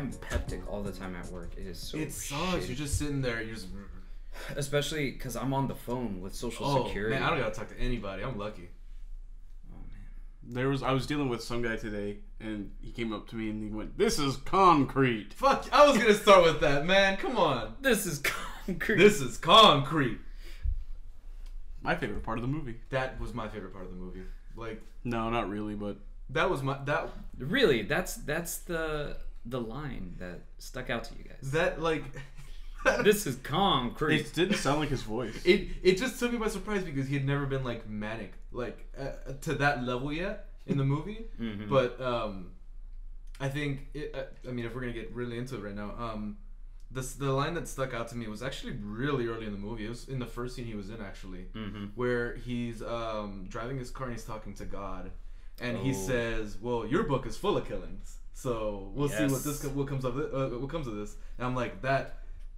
am peptic all the time at work. It is so. It sucks. shitty. You're just sitting there. You're just. Especially because I'm on the phone with Social Security. Man, I don't gotta talk to anybody. I'm lucky. Oh man. I was dealing with some guy today, and he came up to me and he went, "This is concrete." Fuck! I was gonna start with that, man. Come on. This is concrete. This is concrete. My favorite part of the movie. That was my favorite part of the movie. Like, No, not really, but that was my that Really, that's the line that stuck out to you guys. that like. This is concrete. it didn't sound like his voice. It just took me by surprise because he had never been like manic like to that level yet in the movie. Mm-hmm. But I think I mean, if we're gonna get really into it right now, the line that stuck out to me was actually really early in the movie. It was in the first scene he was in actually, where he's driving his car and he's talking to God, and he says, "Well, your book is full of killings, so we'll see what comes of this." And I'm like,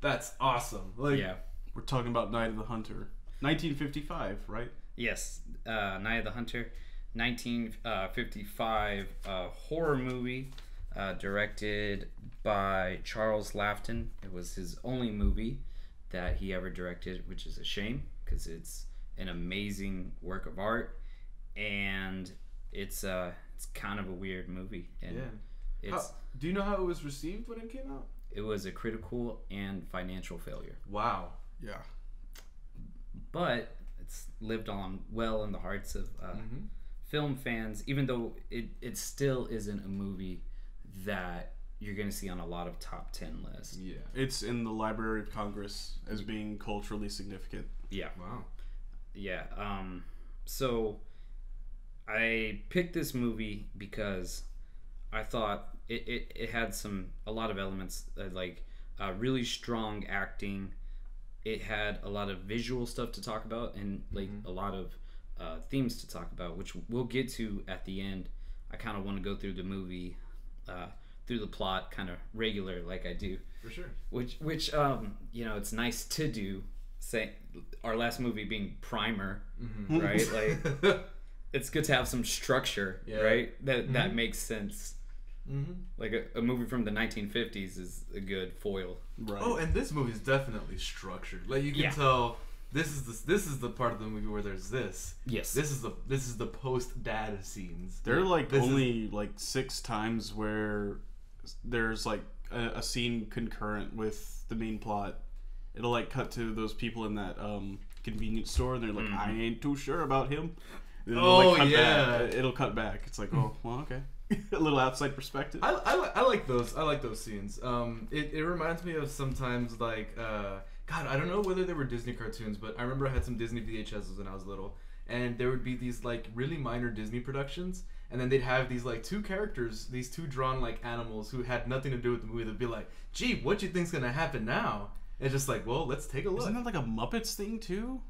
that's awesome. Like, Yeah. We're talking about Night of the Hunter, 1955, right? Yes. Night of the Hunter, 1955 horror movie directed by Charles Laughton. It was his only movie that he ever directed, which is a shame because it's an amazing work of art, and it's kind of a weird movie. And it's do you know how it was received when it came out? it was a critical and financial failure, Wow. Yeah. but it's lived on well in the hearts of film fans, even though it still isn't a movie that you're going to see on a lot of top 10 lists. Yeah. It's in the Library of Congress as being culturally significant. Yeah. Wow. Yeah. So I picked this movie because I thought it had a lot of elements, like really strong acting. It had a lot of visual stuff to talk about, and like a lot of themes to talk about, which we'll get to at the end. I kind of want to go through the movie, through the plot, kind of regular like I do. For sure. Which you know, it's nice to do. Say our last movie being Primer, right? Like, it's good to have some structure, right? That makes sense. Like a movie from the 1950s is a good foil. Right. Oh, and this movie is definitely structured. Like, you can tell this is the part of the movie where there's this. Yes. This is the post dad scenes. There are like only like 6 times where there's like a scene concurrent with the main plot. It'll like cut to those people in that convenience store, and they're like, "I ain't too sure about him." And it'll, cut back. It'll cut back. It's like, oh, well, okay. A little outside perspective. I like those. I like those scenes. It reminds me of sometimes like God, I don't know whether they were Disney cartoons, but I remember I had some Disney VHSs when I was little, and there would be these like really minor Disney productions, and then they'd have these like 2 characters, these 2 drawn like animals who had nothing to do with the movie. They'd be like, "Gee, what you think's gonna happen now?" And it's just like, well, let's take a look. Isn't that like a Muppets thing too?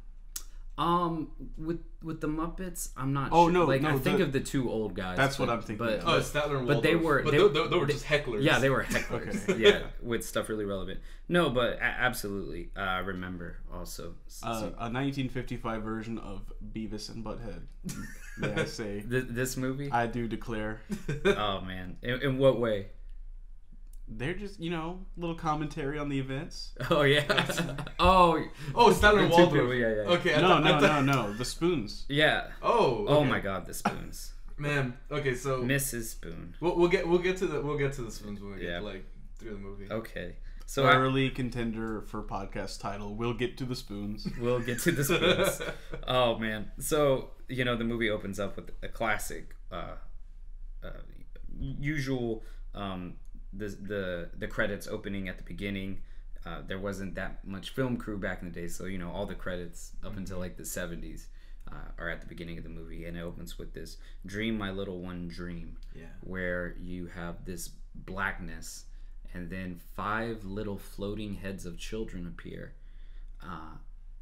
With the Muppets, I'm not Oh, sure. no, like, no, I think of the 2 old guys. That's what I'm thinking But, of. Oh, Statler and Waldorf. but they were just hecklers. Yeah, they were hecklers. Okay. Yeah, with stuff really relevant. No, but absolutely. I remember also. A 1955 version of Beavis and Butthead. May I say? This movie? I do declare. Oh, man. In what way? They're just, little commentary on the events. Oh, yeah. Oh, Statler and Waldorf. Yeah. Okay. No. The Spoons. Yeah. Oh. Okay. Oh my God, the Spoons. Man. Okay, so Mrs. Spoon. we'll get to the Spoons when we get like through the movie. Okay. So early contender for podcast title. We'll get to the Spoons. We'll get to the Spoons. Oh man. So the movie opens up with a classic, usual. The credits opening at the beginning. There wasn't that much film crew back in the day, so all the credits up until like the 70s are at the beginning of the movie, and it opens with this "Dream, my little one, dream," where you have this blackness, and then 5 little floating heads of children appear.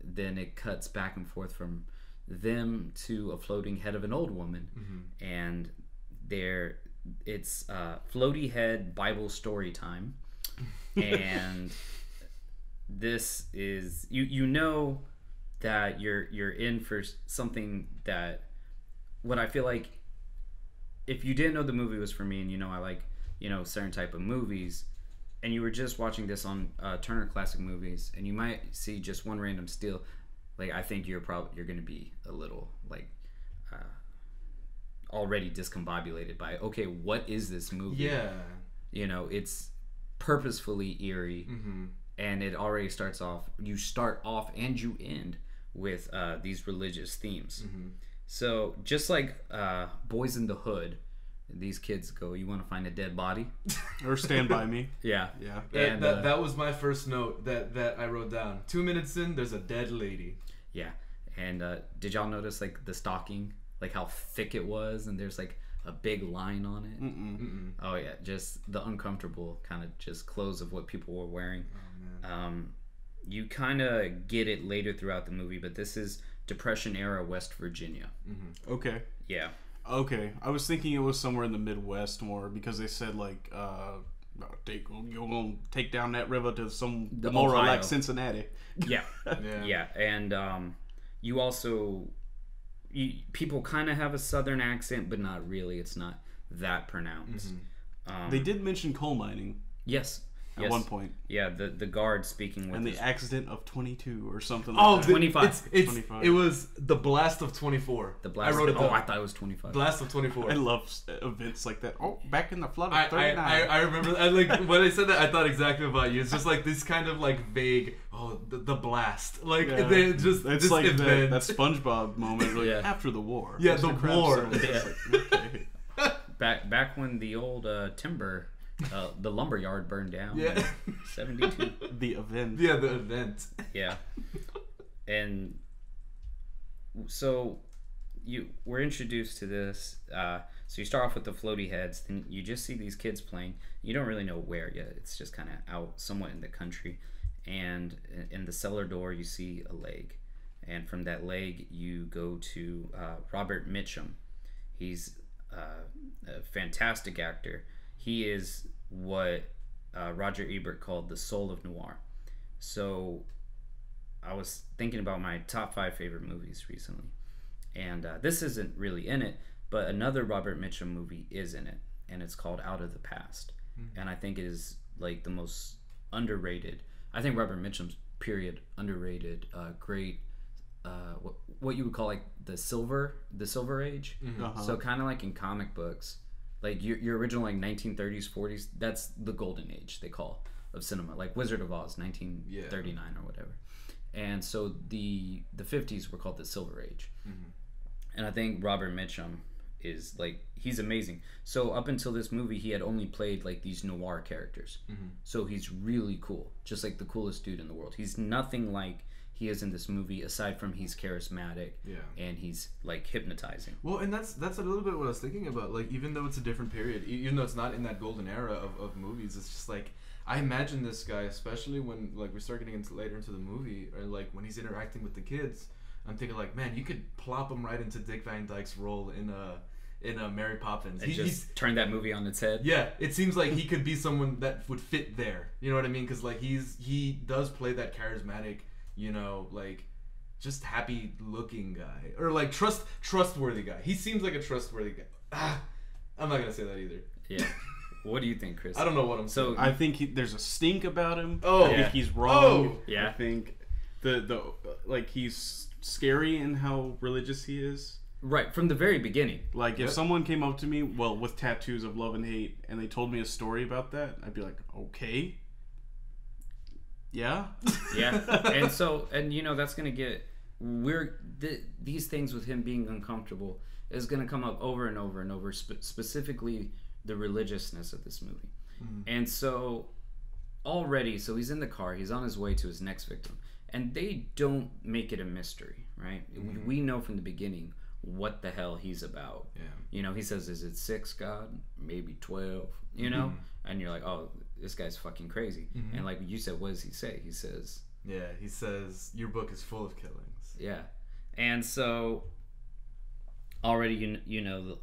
Then it cuts back and forth from them to a floating head of an old woman, and it's floaty head Bible story time. And this is that you're in for something that, what I feel like, if you didn't know the movie was for me, and I like certain type of movies, and you were just watching this on Turner Classic Movies, and you might see just one random still, like I think you're gonna be a little like already discombobulated by, okay, what is this movie? Yeah. You know, it's purposefully eerie, and it already starts off. You start off and you end with these religious themes. So just like Boys in the Hood, these kids go, "You want to find a dead body?" Or Stand By Me. Yeah. And that was my first note that I wrote down. 2 minutes in, there's a dead lady. Yeah. And did y'all notice like the stocking, like how thick it was, and there's like a big line on it? Oh yeah, just the uncomfortable kind of just clothes of what people were wearing. Oh, man. You kind of get it later throughout the movie, but this is Depression era West Virginia. Okay. Yeah. Okay. I was thinking it was somewhere in the Midwest more, because they said like you're gonna take down that river to some more Ohio. like Cincinnati. Yeah. Yeah. And you also people kind of have a southern accent, but not really. It's not that pronounced. They did mention coal mining Yes. at one point. Yeah, the guard speaking with And the his, accident of 22 or something Oh, like that. 25. It's 25. It was the blast of 24. the blast. I wrote it Oh, down. I thought it was 25. Blast of 24. I love events like that. Oh, back in the flood of 39. I remember. I like when I said that. I thought exactly about you. It's just like this kind of like vague. Oh, the blast. Like Yeah. they just It's this like event. that SpongeBob moment, like Yeah. after the war. Yeah, Mr. the Krabs war. settled. It's like, okay. Back when the old timber, the lumber yard burned down. Yeah. in 72. The event. Yeah, the event. Yeah. And so we're introduced to this. So you start off with the floaty heads, then you just see these kids playing. You don't really know where yet. It's just kind of out somewhat in the country. And in the cellar door, you see a leg. And from that leg, you go to Robert Mitchum. He's a fantastic actor. He is what Roger Ebert called the soul of noir. So I was thinking about my top 5 favorite movies recently. And this isn't really in it, but another Robert Mitchum movie is in it. And it's called Out of the Past. And I think it is like the most underrated. I think Robert Mitchum's period underrated, great, what you would call like the silver age. So kind of like in comic books, like your original like 1930s 40s, that's the golden age they call of cinema, like Wizard of Oz 1939 or whatever. And so the 50s were called the silver age. And I think Robert Mitchum is like, he's amazing. So up until this movie, he had only played like these noir characters. So he's really cool, just like the coolest dude in the world. He's nothing like he is in this movie, aside from he's charismatic and he's like hypnotizing. Well, and that's a little bit what I was thinking about. Like, even though it's a different period, even though it's not in that golden era of movies, it's just like, I imagine this guy, especially when like we start getting later into the movie, or like when he's interacting with the kids. I'm thinking like, man, you could plop him right into Dick Van Dyke's role in Mary Poppins. And just turn that movie on its head. Yeah, it seems like he could be someone that would fit there. You know what I mean? Because like he does play that charismatic, you know, like just happy looking guy, or like trustworthy guy. He seems like a trustworthy guy. I'm not gonna say that either. Yeah. What do you think, Chris? I don't know what I'm saying. I think there's a stink about him. Oh, I think he's wrong. Oh. Yeah. I think the like he's scary in how religious he is. Right, from the very beginning. Like, if someone came up to me, well, with tattoos of love and hate, and they told me a story about that, I'd be like, okay. Yeah? Yeah. And you know, that's going to get... these things with him being uncomfortable is going to come up over and over and over, specifically the religiousness of this movie. And so, already, so he's in the car, he's on his way to his next victim, and they don't make it a mystery, right? We know from the beginning what the hell he's about. Yeah. You know, he says, is it 6, God? Maybe 12, you know? And you're like, oh, this guy's fucking crazy. And like you said, what does he say? He says... Yeah, he says, your book is full of killings. Yeah. And so, already you know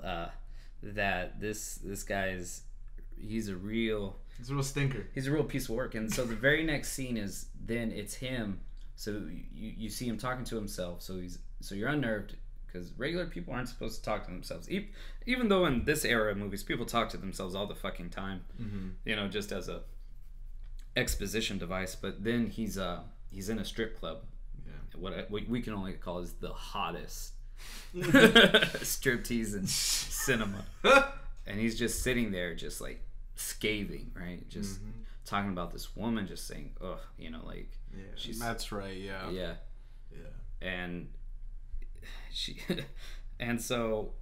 that this guy is... He's a real stinker. He's a real piece of work. And so the very next scene is then it's him. So you see him talking to himself. So you're unnerved, because regular people aren't supposed to talk to themselves. Even though in this era of movies, people talk to themselves all the fucking time. You know, just as a exposition device. But then he's in a strip club. Yeah. What we can only call is the hottest striptease in cinema. And he's just sitting there, just like scathing, right? Just talking about this woman, just saying, ugh, you know, like, she's. That's right. Yeah. Yeah. And she, and so,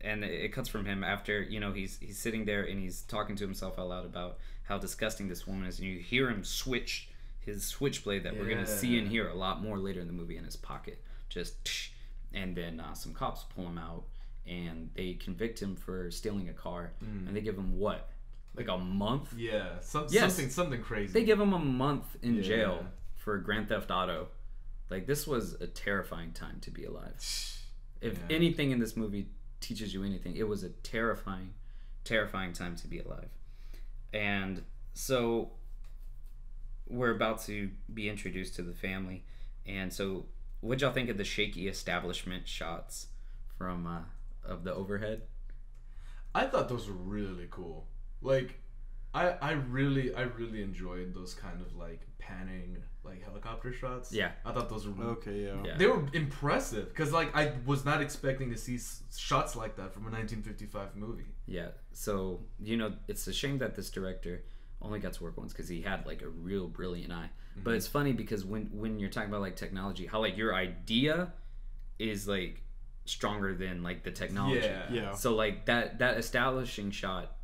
and it cuts from him after, you know, he's sitting there and he's talking to himself out loud about how disgusting this woman is, and you hear him switch his switchblade that we're gonna see and hear a lot more later in the movie in his pocket, just, and then some cops pull him out and they convict him for stealing a car, and they give him what, like a month? Yeah, something crazy. They give him a month in jail for Grand Theft Auto. Like, this was a terrifying time to be alive. If anything in this movie teaches you anything, it was a terrifying time to be alive. And so we're about to be introduced to the family. And so what'd y'all think of the shaky establishment shots from of the overhead? I thought those were really cool. Like, I really enjoyed those kind of like panning, like helicopter shots. Yeah, I thought those were Okay. Yeah. They were impressive because like I was not expecting to see shots like that from a 1955 movie. Yeah. So, you know, it's a shame that this director only got to work once because he had like a real brilliant eye. But it's funny because when you're talking about like technology, how like your idea is like stronger than like the technology. Yeah. So like that establishing shot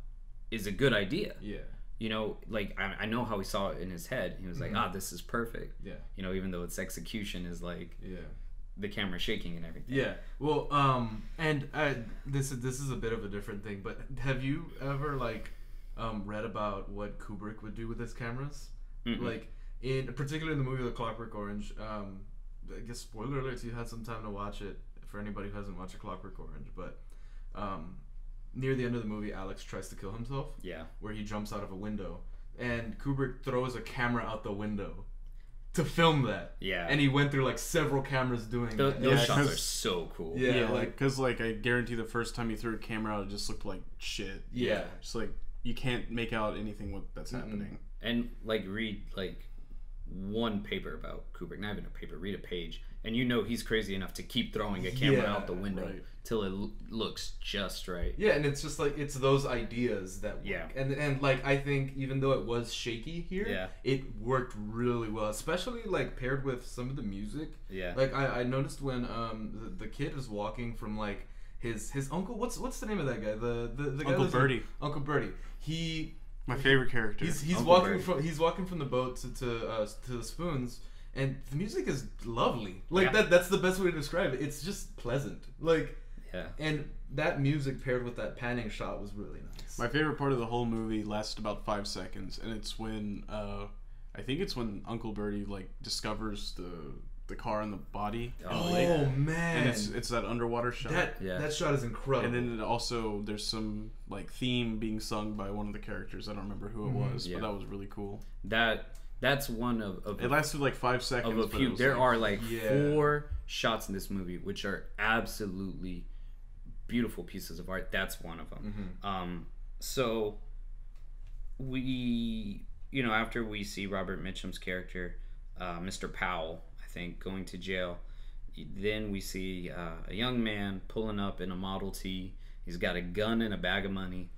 is a good idea. Yeah. You know, like I know how he saw it in his head. He was like, this is perfect. Yeah. You know, even though its execution is like the camera shaking and everything. Yeah. Well, and this is a bit of a different thing, but have you ever like read about what Kubrick would do with his cameras? Like particularly in the movie The Clockwork Orange. I guess spoiler alert, you had some time to watch it for anybody who hasn't watched A Clockwork Orange, but near the end of the movie, Alex tries to kill himself. Yeah. Where he jumps out of a window, and Kubrick throws a camera out the window to film that. Yeah. And he went through like several cameras doing that. Those shots are so cool. Yeah, like because like I guarantee the first time you threw a camera out, it just looked like shit. Yeah. Just like you can't make out anything that's happening. And like read like one paper about Kubrick, not even a paper, read a page, and you know he's crazy enough to keep throwing a camera out the window till it looks just right. Yeah, and it's just like it's those ideas that work. Yeah. And like I think even though it was shaky here, it worked really well, especially like paired with some of the music. Yeah. Like I noticed when the kid is walking from like his uncle, what's the name of that guy? The guy Uncle Bertie. Uncle Bertie. My favorite character. He's walking from the boat to the spoons, and the music is lovely. Like that's the best way to describe it. It's just pleasant. Like and that music paired with that panning shot was really nice. My favorite part of the whole movie lasted about 5 seconds, and it's when I think it's when Uncle Bertie like discovers the car and the body. Oh man! And it's that underwater shot. That shot is incredible. And then also there's some like theme being sung by one of the characters. I don't remember who it was, but that was really cool. That's one of it lasted like 5 seconds. Of a few. There are like 4 shots in this movie which are absolutely beautiful pieces of art. That's one of them. So we, you know, after we see Robert Mitchum's character, Mr. Powell, I think, going to jail, then we see a young man pulling up in a Model T. He's got a gun and a bag of money,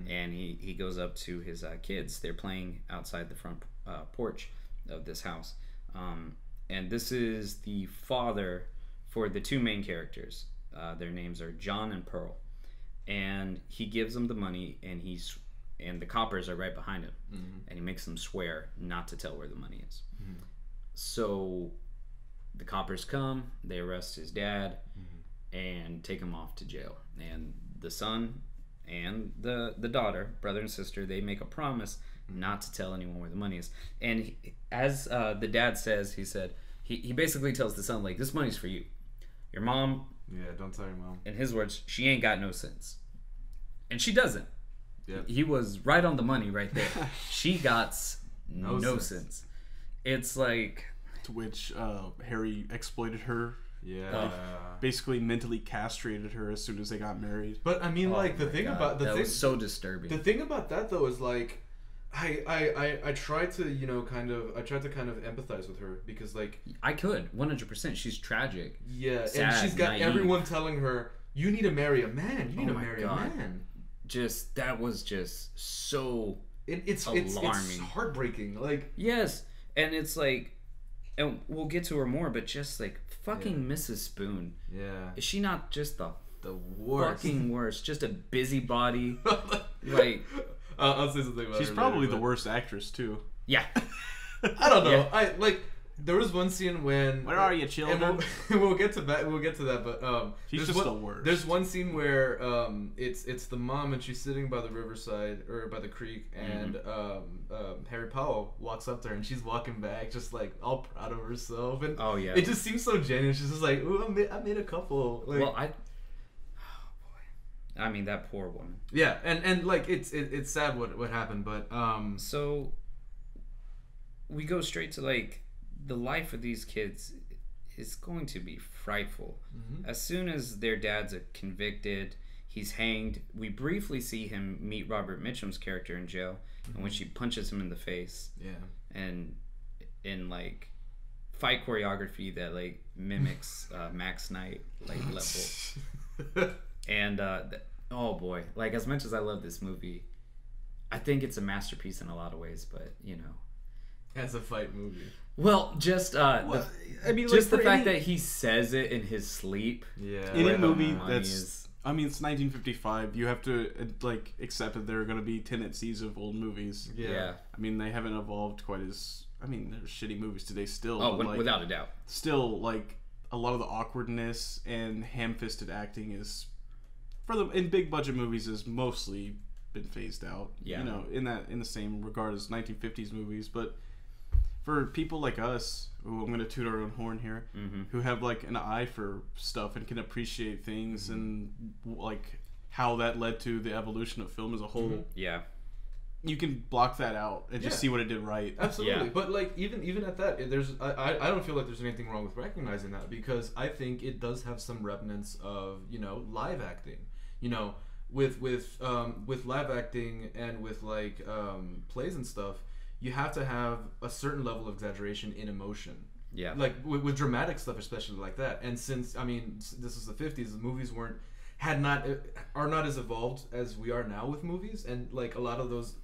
and he goes up to his kids. They're playing outside the front porch of this house, and this is the father for the 2 main characters. Their names are John and Pearl, and he gives them the money, and the coppers are right behind him, and he makes them swear not to tell where the money is. So the coppers come, they arrest his dad, and take him off to jail. And the son and the daughter, brother and sister, they make a promise not to tell anyone where the money is. And as the dad says, he basically tells the son, like, this money's for you. Your mom... Yeah, don't tell your mom. In his words, she ain't got no sense. And she doesn't. Yeah. He was right on the money right there. She got no sense. It's like... To which Harry exploited her. Yeah. Basically mentally castrated her as soon as they got married. But I mean, like, the thing about... That was so disturbing. The thing about that, though, is like... I tried to kind of empathize with her because like I could 100%. She's tragic. Yeah, sad, and she's got naive. Everyone telling her you need to marry a man. You need to my marry God. a man. Just that was just so It's alarming. heartbreaking. Like yes, and it's like, and we'll get to her more, but just like fucking Mrs. Spoon. Yeah. Is she not just the worst? fucking worst? Just a busybody. Like I'll say something about She's her probably later, the but- worst actress too. yeah. I don't know. Yeah. I like. There was one scene when Where are you, children? And we'll get to that. We'll get to that. But She's there's just one, the worst. There's one scene where it's the mom and she's sitting by the riverside or by the creek, and Harry Powell walks up to her and she's walking back just like all proud of herself, and Oh yeah. it just seems so genuine. She's just like, ooh, I made a couple. Like, Well, I mean that poor woman. yeah, and like it's sad what happened, but So we go straight to like the life of these kids is going to be frightful. Mm-hmm. As soon as their dad's convicted, he's hanged. We briefly see him meet Robert Mitchum's character in jail, and when she punches him in the face, yeah. and in like fight choreography that like mimics Max Knight like level. And oh boy, like as much as I love this movie, I think it's a masterpiece in a lot of ways. But you know, As a fight movie. well, just I mean, just like, the for fact any- that he says it in his sleep. Yeah. in where a the movie money that's is. I mean, it's 1955. You have to like accept that there are going to be tendencies of old movies. Yeah. I mean, they haven't evolved quite as. I mean, there's shitty movies today still. Oh, but, like, without a doubt. still, like a lot of the awkwardness and ham-fisted acting is, in big budget movies, has mostly been phased out. Yeah. You know, in the same regard as 1950s movies, but for people like us, who I'm going to toot our own horn here, who have like an eye for stuff and can appreciate things and like how that led to the evolution of film as a whole, Yeah. you can block that out and just Yeah. see what it did right. Absolutely, Yeah. but like even at that, there's I don't feel like there's anything wrong with recognizing that, because I think it does have some remnants of live acting, with live acting and with like plays and stuff. You have to have a certain level of exaggeration in emotion. Yeah. Like with dramatic stuff, especially like that. And since this is the 50s, the movies are not as evolved as we are now with movies, and like a lot of those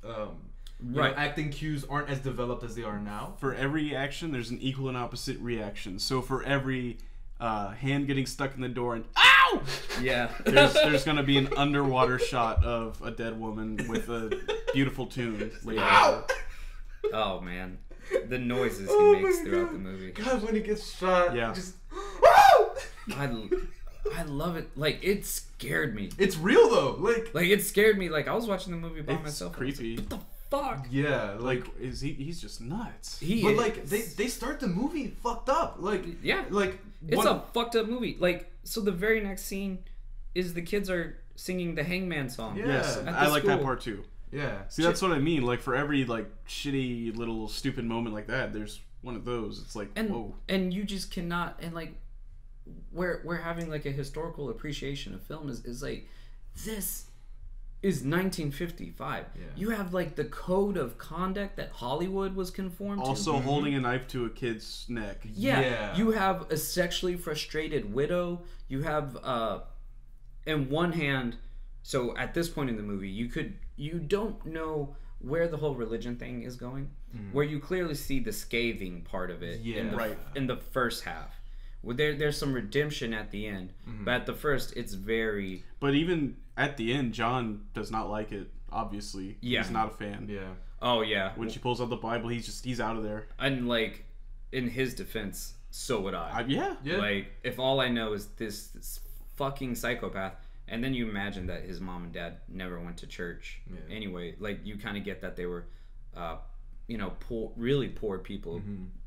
Right. acting cues aren't as developed as they are now. For every action, there's an equal and opposite reaction. So for every hand getting stuck in the door and ow, Yeah. there's gonna be an underwater shot of a dead woman with a beautiful tune later. Ow! Oh man, the noises he Oh makes my throughout God. the movie. God, when he gets shot, Yeah. just Ow! I love it. Like it scared me. It's real though. Like it scared me. Like I was watching the movie by It's myself. creepy. What the fuck? yeah, Like, is he's just nuts. He but is. like they start the movie fucked up. Like Yeah. like It's a fucked up movie. Like so, the very next scene is the kids are singing the Hangman song. Yeah. Yes, At the I like that school. part too. yeah. See, that's what I mean. Like for every like shitty little stupid moment like that, there's one of those. It's like, And whoa. and you just cannot. And like we're having like a historical appreciation of film is like this is 1955. Yeah. You have like the code of conduct that Hollywood was conformed to. Also holding a knife to a kid's neck. Yeah. Yeah. You have a sexually frustrated widow. You have in one hand, so at this point in the movie, you don't know where the whole religion thing is going, where you clearly see the scathing part of it Yeah. in the Right. in the first half. Well, there's some redemption at the end, but at the first it's very But even at the end, John does not like it. Obviously, Yeah. he's not a fan. Yeah. oh yeah. When she pulls out the Bible, he's out of there. And like in his defense, so would I. Yeah. Yeah. Like, if all I know is this fucking psychopath, and then you imagine that his mom and dad never went to church Yeah. anyway, like, you kind of get that they were, poor, really poor people,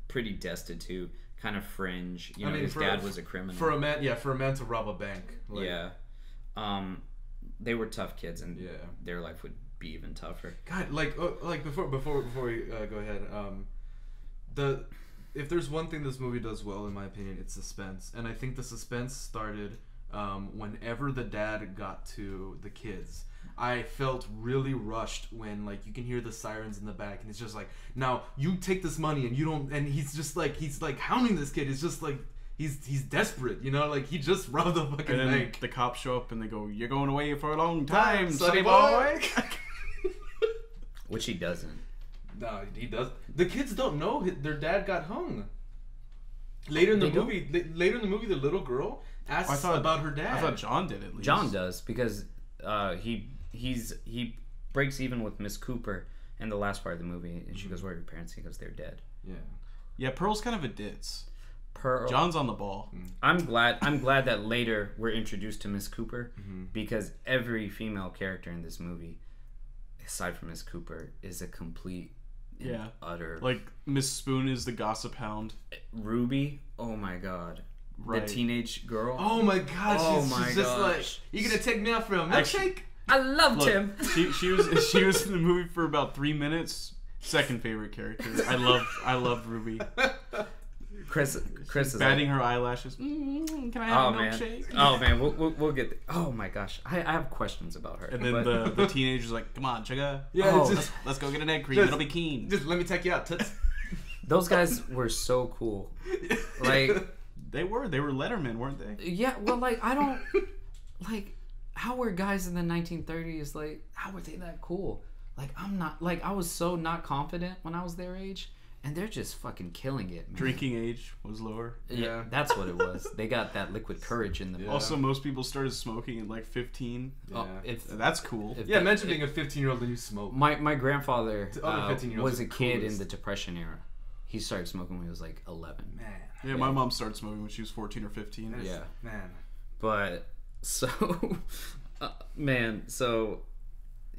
pretty destitute, kind of fringe. You know, his dad was a criminal. For a man to rob a bank. Like, yeah. They were tough kids, and Yeah. their life would be even tougher. God, like before we go ahead, if there's one thing this movie does well, in my opinion, it's suspense, and I think the suspense started whenever the dad got to the kids. I felt really rushed when like you can hear the sirens in the back, and it's just like, now you take this money and you don't, and he's like hounding this kid. It's just like he's desperate, you know, like he just robbed the fucking And then bank. the cops show up and they go, "You're going away for a long time, sonny sonny boy." Which he doesn't. No, he does. The kids don't know their dad got hung. Later in the movie, the little girl asks about her dad. I thought John did at least. John does, because he breaks even with Miss Cooper in the last part of the movie, and she goes, "Where are your parents?" He goes, "They're dead." Yeah, Pearl's kind of a ditz. Pearl. John's on the ball. I'm glad that later we're introduced to Miss Cooper, because every female character in this movie, aside from Miss Cooper, is a complete and utter. Like Miss Spoon is the gossip hound. Ruby, oh my god. Right. The teenage girl. Oh my god, she's just gosh. like, "You gonna take me out for a milkshake?" I loved him. She was in the movie for about 3 minutes. Second favorite character. I loved Ruby. Chris is batting like, her eyelashes. Can I have a milkshake? Oh man, we'll get. Oh my gosh, I have questions about her. And then the teenager's like, "Come on, sugar. Yeah, Let's go get an egg cream. It'll be keen." Just let me take you out, toots. Those guys were so cool. Like they were Letterman, weren't they? yeah, well, like I don't like how were guys in the 1930s like how were they that cool? Like I'm not like I was so not confident when I was their age. And they're just fucking killing it, man. Drinking age was lower. Yeah, that's what it was. They got that liquid courage in them. Yeah. Also, most people started smoking at like 15. Yeah. That's cool. Imagine being a 15-year-old and you smoke. My grandfather was a kid coolest. in the Depression era. He started smoking when he was like 11. Man. Yeah, my mom started smoking when she was 14 or 15. Yeah. Man. But, so, man, so,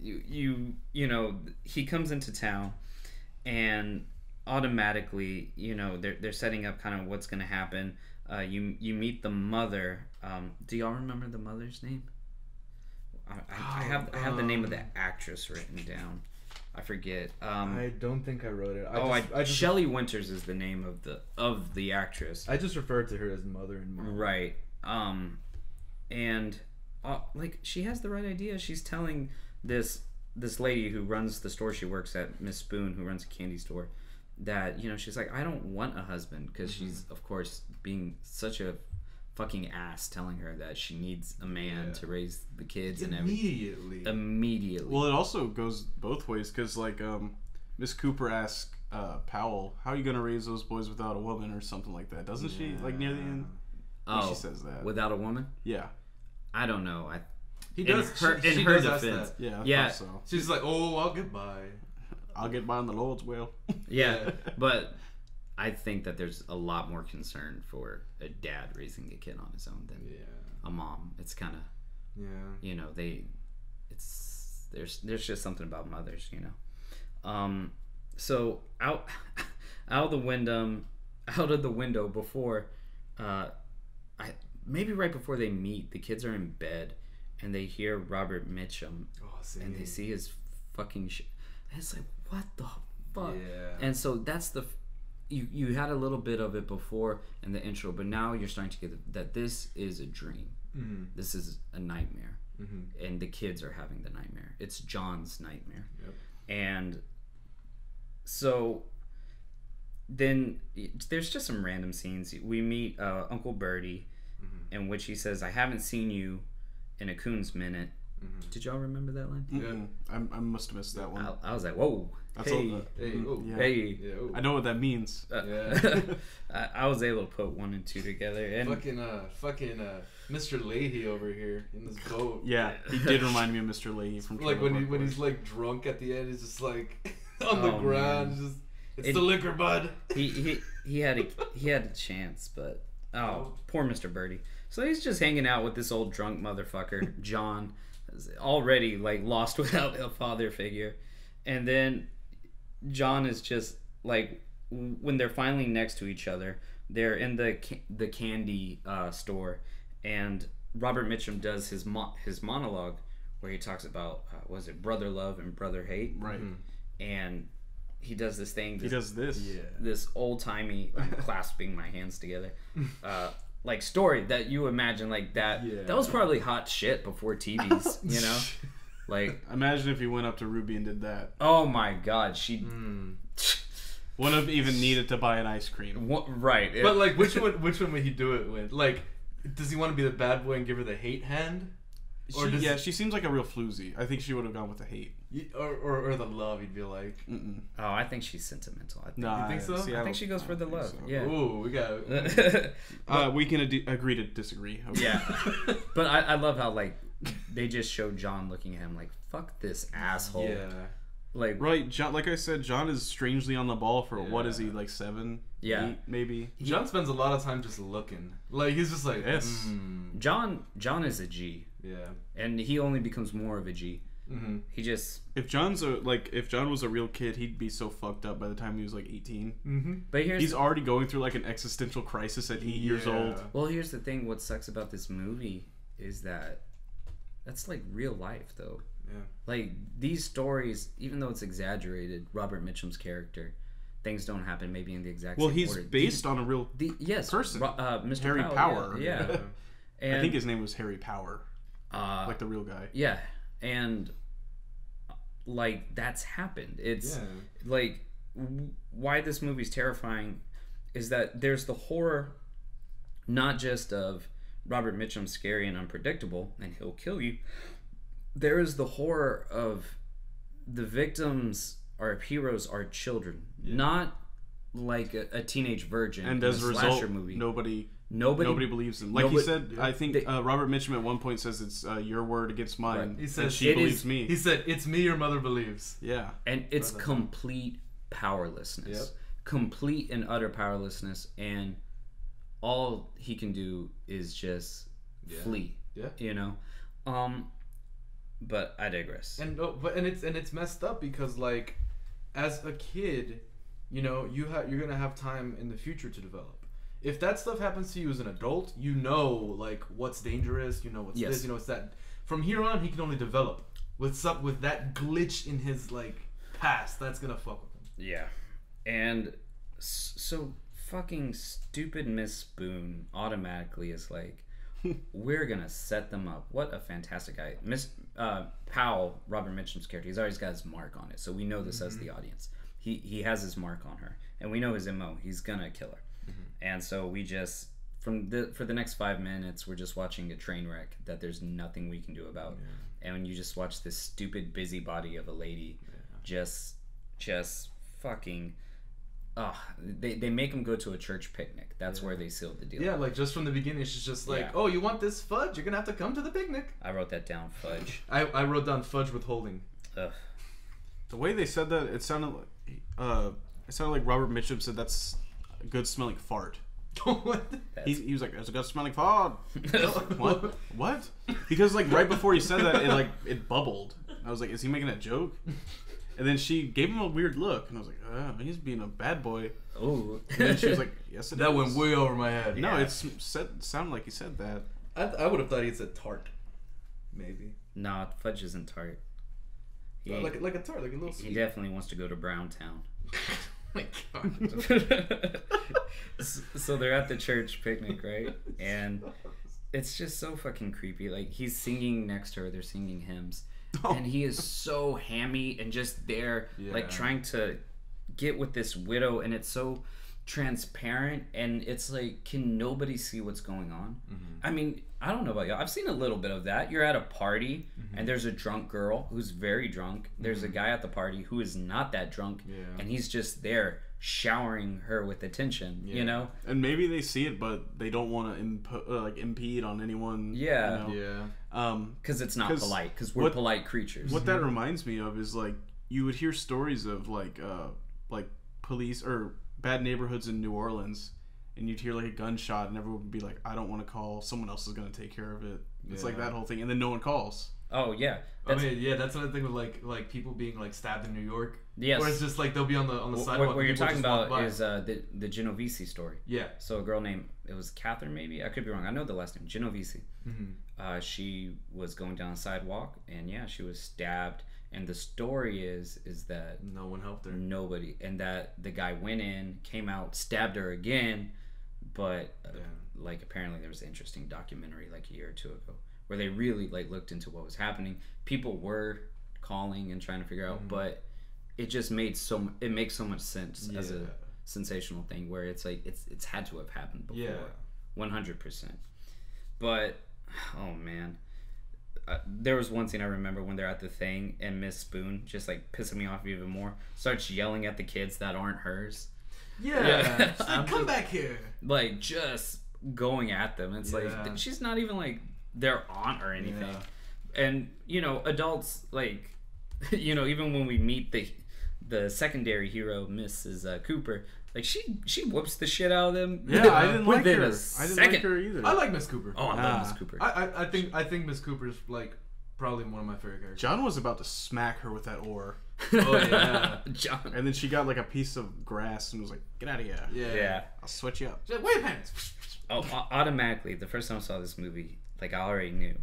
you know, he comes into town and automatically, you know, they're setting up kind of what's going to happen. You meet the mother. Do y'all remember the mother's name? I have the name of the actress written down. I forget. I don't think I wrote it. I just Shelley Winters is the name of the actress. I just referred to her as mother and mom. Right. And like she has the right idea. She's telling this lady who runs the store she works at, Miss Spoon, who runs a candy store, that, you know, she's like, I don't want a husband, because she's of course being such a fucking ass, telling her that she needs a man to raise the kids and everything. Immediately. Well, it also goes both ways, because like Miss Cooper asks Powell, "How are you gonna raise those boys without a woman?" or something like that, doesn't she? Like near the end. She says that without a woman. Yeah. I don't know. He does. In her defense. Yeah. I thought so. She's like, "Oh, I'll get by. I'll get by on the Lord's will." Yeah, but I think that there's a lot more concern for a dad raising a kid on his own than a mom. It's kind of, you know, there's just something about mothers, you know. So out of the window before, maybe right before they meet, the kids are in bed and they hear Robert Mitchum and they see his fucking shit. And it's like, what the fuck? Yeah. And so that's you had a little bit of it before in the intro, but now you're starting to get that this is a dream. Mm-hmm. This is a nightmare. Mm-hmm. And the kids are having the nightmare. It's John's nightmare. Yep. And so then there's just some random scenes. We meet Uncle Bertie, in which he says, "I haven't seen you in a coon's minute." Mm-hmm. Did y'all remember that line? Yeah. I must have missed that one. I was like, whoa. That's hey. Yeah. Hey. Yeah, I know what that means. I was able to put 1 and 2 together. And fucking Mr. Leahy over here in this boat. Yeah, he did remind me of Mr. Leahy from like when he's like drunk at the end, he's just like on the ground. Just it's the liquor, bud. He had a chance, but poor Mr. Birdie. So he's just hanging out with this old drunk motherfucker, John, already like lost without a father figure, and then John is just like, when they're finally next to each other, they're in the candy store, and Robert Mitchum does his monologue where he talks about was it brother love and brother hate, right? And he does this thing. He does this. Yeah. This old timey clasping my hands together, like story that you imagine like that. Yeah. That was probably hot shit before TVs, you know. Like, imagine if he went up to Ruby and did that. oh my God, she Wouldn't have even needed to buy an ice cream. right. But like, which one would he do it with? Like, does he want to be the bad boy and give her the hate hand? She seems like a real floozy. I think she would have gone with the hate. Or the love, he'd be like. Mm-mm. Oh, I think she's sentimental. I think. You think so? I think she goes for the love. So. Yeah. Ooh, we got. We can agree to disagree. Okay. Yeah. But I love how like they just show John looking at him like, fuck this asshole. Yeah. Like right, John. Like I said, John is strangely on the ball for what is he like 7? Yeah. 8, maybe. John spends a lot of time just looking. Like he's just like. Yes. John is a G. Yeah. And he only becomes more of a G. Mm-hmm. He just. If John was a real kid, he'd be so fucked up by the time he was like 18. Mm-hmm. But he's already going through like an existential crisis at 8 years old. Well, here's the thing. What sucks about this movie is that that's like real life, though. Yeah. Like these stories, even though it's exaggerated, Robert Mitchum's character, things don't happen maybe in the exact. Well, same he's order. based on a real person, Mr. Harry Power. Yeah. And, I think his name was Harry Power, like the real guy. Yeah, and like that's happened. It's like why this movie's terrifying is that there's the horror, not just of Robert Mitchum scary and unpredictable, and he'll kill you. There is the horror of the victims are heroes are children, not like a teenage virgin. And as a result, nobody believes him. Like he said, I think Robert Mitchum at one point says it's your word against mine. Right. He says she believes me. He said it's me your mother believes. Yeah, and it's complete powerlessness, complete and utter powerlessness, and all he can do is just flee. Yeah, you know. But I digress. And it's messed up because like, as a kid, you know, you're gonna have time in the future to develop. If that stuff happens to you as an adult, you know like what's dangerous, you know what's this, you know what's that. From here on, he can only develop with that glitch in his like past. That's gonna fuck with him. Yeah, and so fucking stupid Miss Spoon automatically is like. We're gonna set them up. What a fantastic guy. Miss Powell, Robert Mitchum's character, he's always got his mark on it, so we know this as the audience. He has his mark on her, and we know his MO. He's gonna kill her, and so we just for the next 5 minutes we're just watching a train wreck that there's nothing we can do about, and when you just watch this stupid busybody of a lady, just fucking. They make him go to a church picnic. That's where they sealed the deal. Yeah, like just from the beginning, she's just like, "Oh, you want this fudge? You're gonna have to come to the picnic." I wrote that down, fudge. I wrote down fudge withholding. Ugh. The way they said that, it sounded like Robert Mitchum said that's a good smelling fart. What? He was like, "It's a good smelling fart." What? Because like right before he said that, it bubbled. I was like, "Is he making a joke?" And then she gave him a weird look, and I was like, "Oh, he's being a bad boy." Oh. And then she was like, "Yes, that went way over my head." No, it sounded like he said that. I would have thought he said tart, maybe. Nah, fudge isn't tart. Like a tart, like a little sweet. He definitely wants to go to Browntown. Oh my God. So they're at the church picnic, right? And it's just so fucking creepy. Like he's singing next to her, they're singing hymns. And he is so hammy and just there, like trying to get with this widow, and it's so transparent, and it's like, can nobody see what's going on? I mean, I don't know about y'all. I've seen a little bit of that. You're at a party, and there's a drunk girl who's very drunk. There's a guy at the party who is not that drunk, and he's just there showering her with attention, you know? And maybe they see it, but they don't want to impede on anyone. Yeah. You know? Because it's not polite, because we're polite creatures. What that reminds me of is like you would hear stories of like police or bad neighborhoods in New Orleans, and you'd hear like a gunshot, and everyone would be like, "I don't want to call. Someone else is going to take care of it." It's like that whole thing, and then no one calls. Oh yeah, that's another thing with like people being like stabbed in New York. Yes, or it's just like they'll be on the sidewalk. What you're talking about is the Genovese story. Yeah. So a girl named, it was Catherine, maybe, I could be wrong. I know the last name, Genovese. She was going down a sidewalk, and she was stabbed. And the story is that no one helped her. Nobody, and that the guy went in, came out, stabbed her again, but like apparently there was an interesting documentary like a year or two ago where they really like looked into what was happening. People were calling and trying to figure out, but it just makes so much sense as a sensational thing where it's like it's had to have happened before. 100%. But oh man, there was one scene I remember when they're at the thing and Miss Spoon, just like pissing me off even more, starts yelling at the kids that aren't hers. Yeah. She's like, come back here. Like just going at them. It's like she's not even like their aunt or anything. And you know, adults, like, you know, even when we meet the secondary hero, Mrs. Cooper, like she whoops the shit out of them. Yeah, I didn't like her. I didn't like her either. I like Miss Cooper. Oh, I love Miss Cooper. I think Miss Cooper's like probably one of my favorite characters. John was about to smack her with that oar. Oh yeah, John. And then she got like a piece of grass and was like, "Get out of here." Yeah. I'll switch you up. She's like, wait a minute. Oh, automatically, the first time I saw this movie, like I already knew.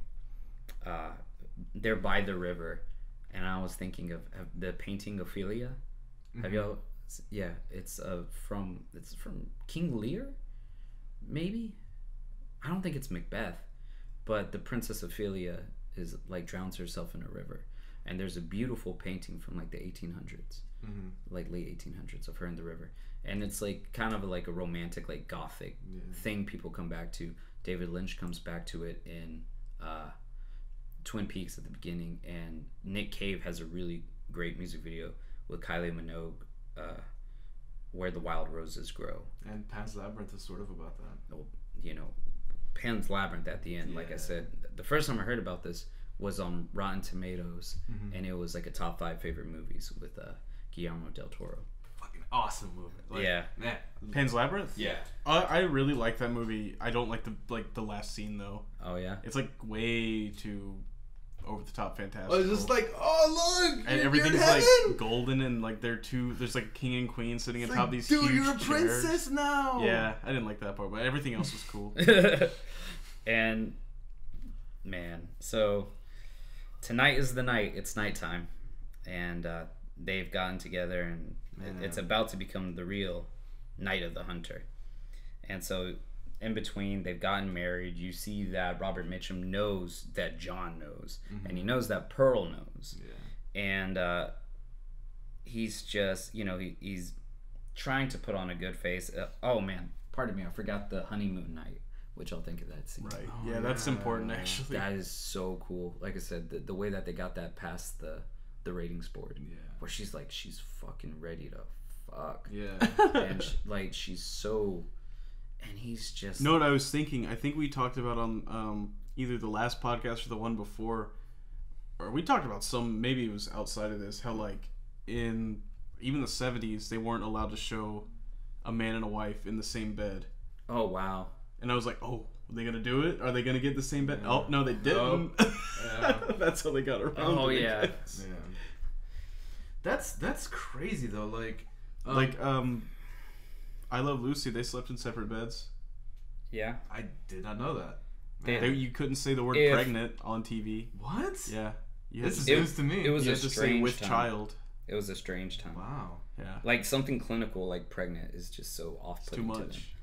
They're by the river, and I was thinking of the painting Ophelia. Have y'all? Yeah, it's from King Lear, maybe. I don't think it's Macbeth, but the Princess Ophelia is like drowns herself in a river, and there's a beautiful painting from like the 1800s, like late 1800s of her in the river, and it's like kind of like a romantic, like gothic thing people come back to. David Lynch comes back to it in Twin Peaks at the beginning, and Nick Cave has a really great music video with Kylie Minogue, Where the Wild Roses Grow. And Pan's Labyrinth is sort of about that. Well, you know, Pan's Labyrinth at the end, like I said, the first time I heard about this was on Rotten Tomatoes, and it was like a top 5 favorite movies with Guillermo del Toro. Fucking awesome movie. Like, man. Pan's Labyrinth? Yeah. I really like that movie. I don't like the last scene though. Oh yeah? It's like way too over the top fantastic. It's just like, oh look, and everything's like golden and like there's like king and queen sitting it's atop like, these dude, huge you're a chairs. princess now. Yeah, I didn't like that part, but everything else was cool. And man, so tonight is the night. It's nighttime, and they've gotten together, and it's about to become the real Night of the Hunter. And so in between, they've gotten married. You see that Robert Mitchum knows that John knows, and he knows that Pearl knows. And he's just, you know, he's trying to put on a good face. Oh man, pardon me, I forgot the honeymoon night, which I'll think of that scene. Right. Yeah, that's important actually. That is so cool. Like I said, the way that they got that past the ratings board, where she's like, she's fucking ready to fuck. And she's so. And he's just... You know what I was thinking? I think we talked about on either the last podcast or the one before, or we talked about some, maybe it was outside of this, how like in even the 70s, they weren't allowed to show a man and a wife in the same bed. Oh, wow. And I was like, oh, are they going to do it? Are they going to get the same bed? Oh, no, they didn't. That's how they got around Oh, it, yeah. That's crazy, though. I Love Lucy, they slept in separate beds. Yeah. I did not know that. You couldn't say the word pregnant on TV. What? Yeah. This is news to me. It was you a had to say strange with time. child. It was a strange time. Wow. Yeah. Like something clinical like pregnant is just so off-putting Too to them. much.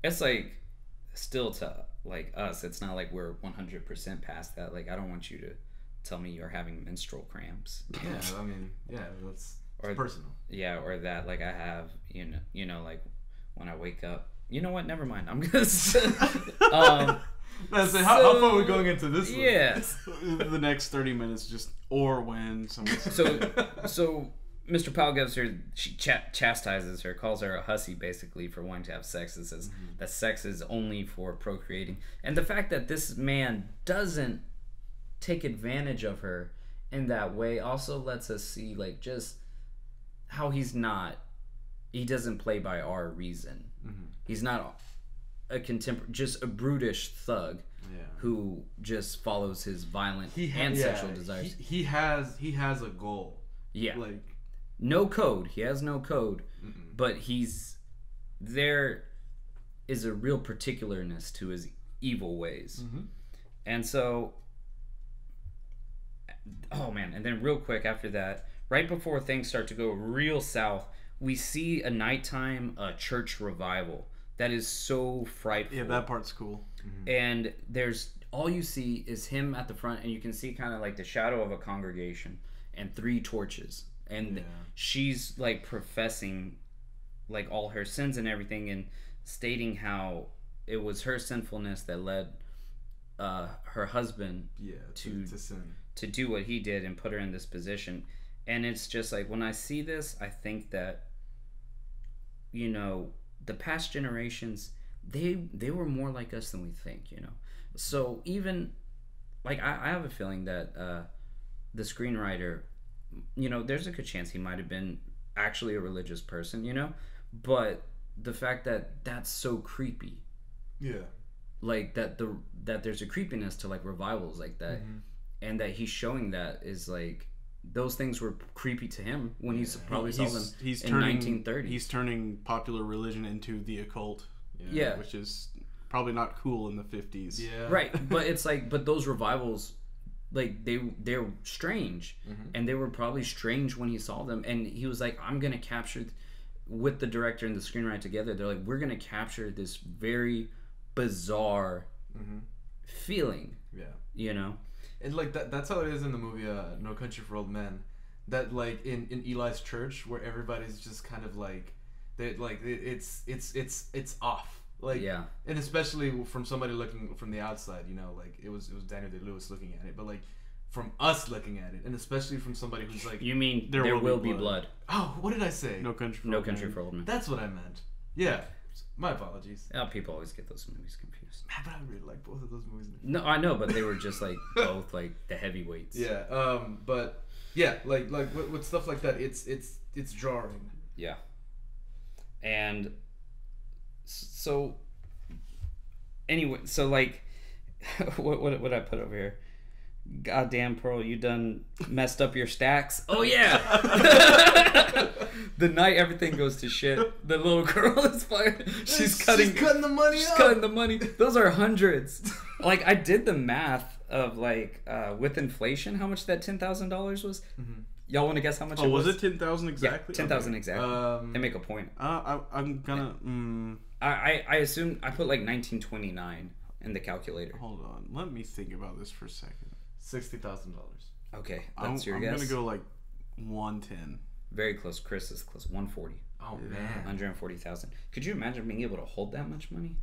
It's like still to like us, it's not like we're 100% past that. Like I don't want you to tell me you're having menstrual cramps. Yeah, I mean, that's personal. Yeah, or that like I have, you know, like when I wake up. You know what? Never mind. I'm gonna. How far are we going into this? Yeah. The next 30 minutes, just or when someone. So Mr. Powell gives her, she chastises her, calls her a hussy basically for wanting to have sex, and says that sex is only for procreating. And the fact that this man doesn't take advantage of her in that way also lets us see like just how he doesn't play by our reason. He's not a just a brutish thug who just follows his violent sexual desires. He has a goal. Yeah. Like no code. He has no code, but there is a real particularness to his evil ways. And so, oh man, and then real quick after that, right before things start to go real south, we see a nighttime church revival that is so frightful. Yeah, that part's cool. And there's all you see is him at the front, and you can see kind of like the shadow of a congregation and 3 torches, and she's like professing like all her sins and everything, and stating how it was her sinfulness that led her husband to sin, to do what he did and put her in this position. And it's just like, when I see this, I think that, you know, the past generations, they were more like us than we think, you know. So even like I have a feeling that the screenwriter, you know, there's a good chance he might have been actually a religious person, you know, but the fact that that's so creepy, like that there's a creepiness to like revivals like that, and that he's showing that is like, those things were creepy to him when he probably saw them in 1930. He's turning popular religion into the occult, which is probably not cool in the 50s. Right, but it's like, but those revivals, like they're strange, and they were probably strange when he saw them, and he was like, I'm gonna capture, with the director and the screenwriter together, they're like, we're gonna capture this very bizarre feeling, you know. And like that's how it is in the movie No Country for Old Men. That like in Eli's church, where everybody's just kind of like, they like it's off. Like, and especially from somebody looking from the outside, you know, like it was Daniel Day-Lewis looking at it, but like from us looking at it, and especially from somebody who's like, you mean there will be blood. Oh, what did I say? No Country for Old Men. That's what I meant. Yeah. My apologies. People always get those movies confused. But I really like both of those movies. No, I know, but they were just like both like the heavyweights. Yeah. But yeah, like with stuff like that, it's jarring. Yeah. And so anyway, so like what I put over here? Goddamn, Pearl, you done messed up your stacks. Oh yeah. The night everything goes to shit, the little girl is fine. She's cutting the money. She's cutting the money. Those are hundreds. Like, I did the math of like with inflation, how much that $10,000 was. Y'all want to guess how much it was? Was it 10,000 exactly? Yeah, 10,000 exactly. They make a point. I'm gonna. I assume I put like 1929 in the calculator. Hold on, let me think about this for a second. $60,000. Okay, that's your guess. I'm gonna go like 110. Very close. Chris is close. 140. Oh man. 140,000. Could you imagine being able to hold that much money?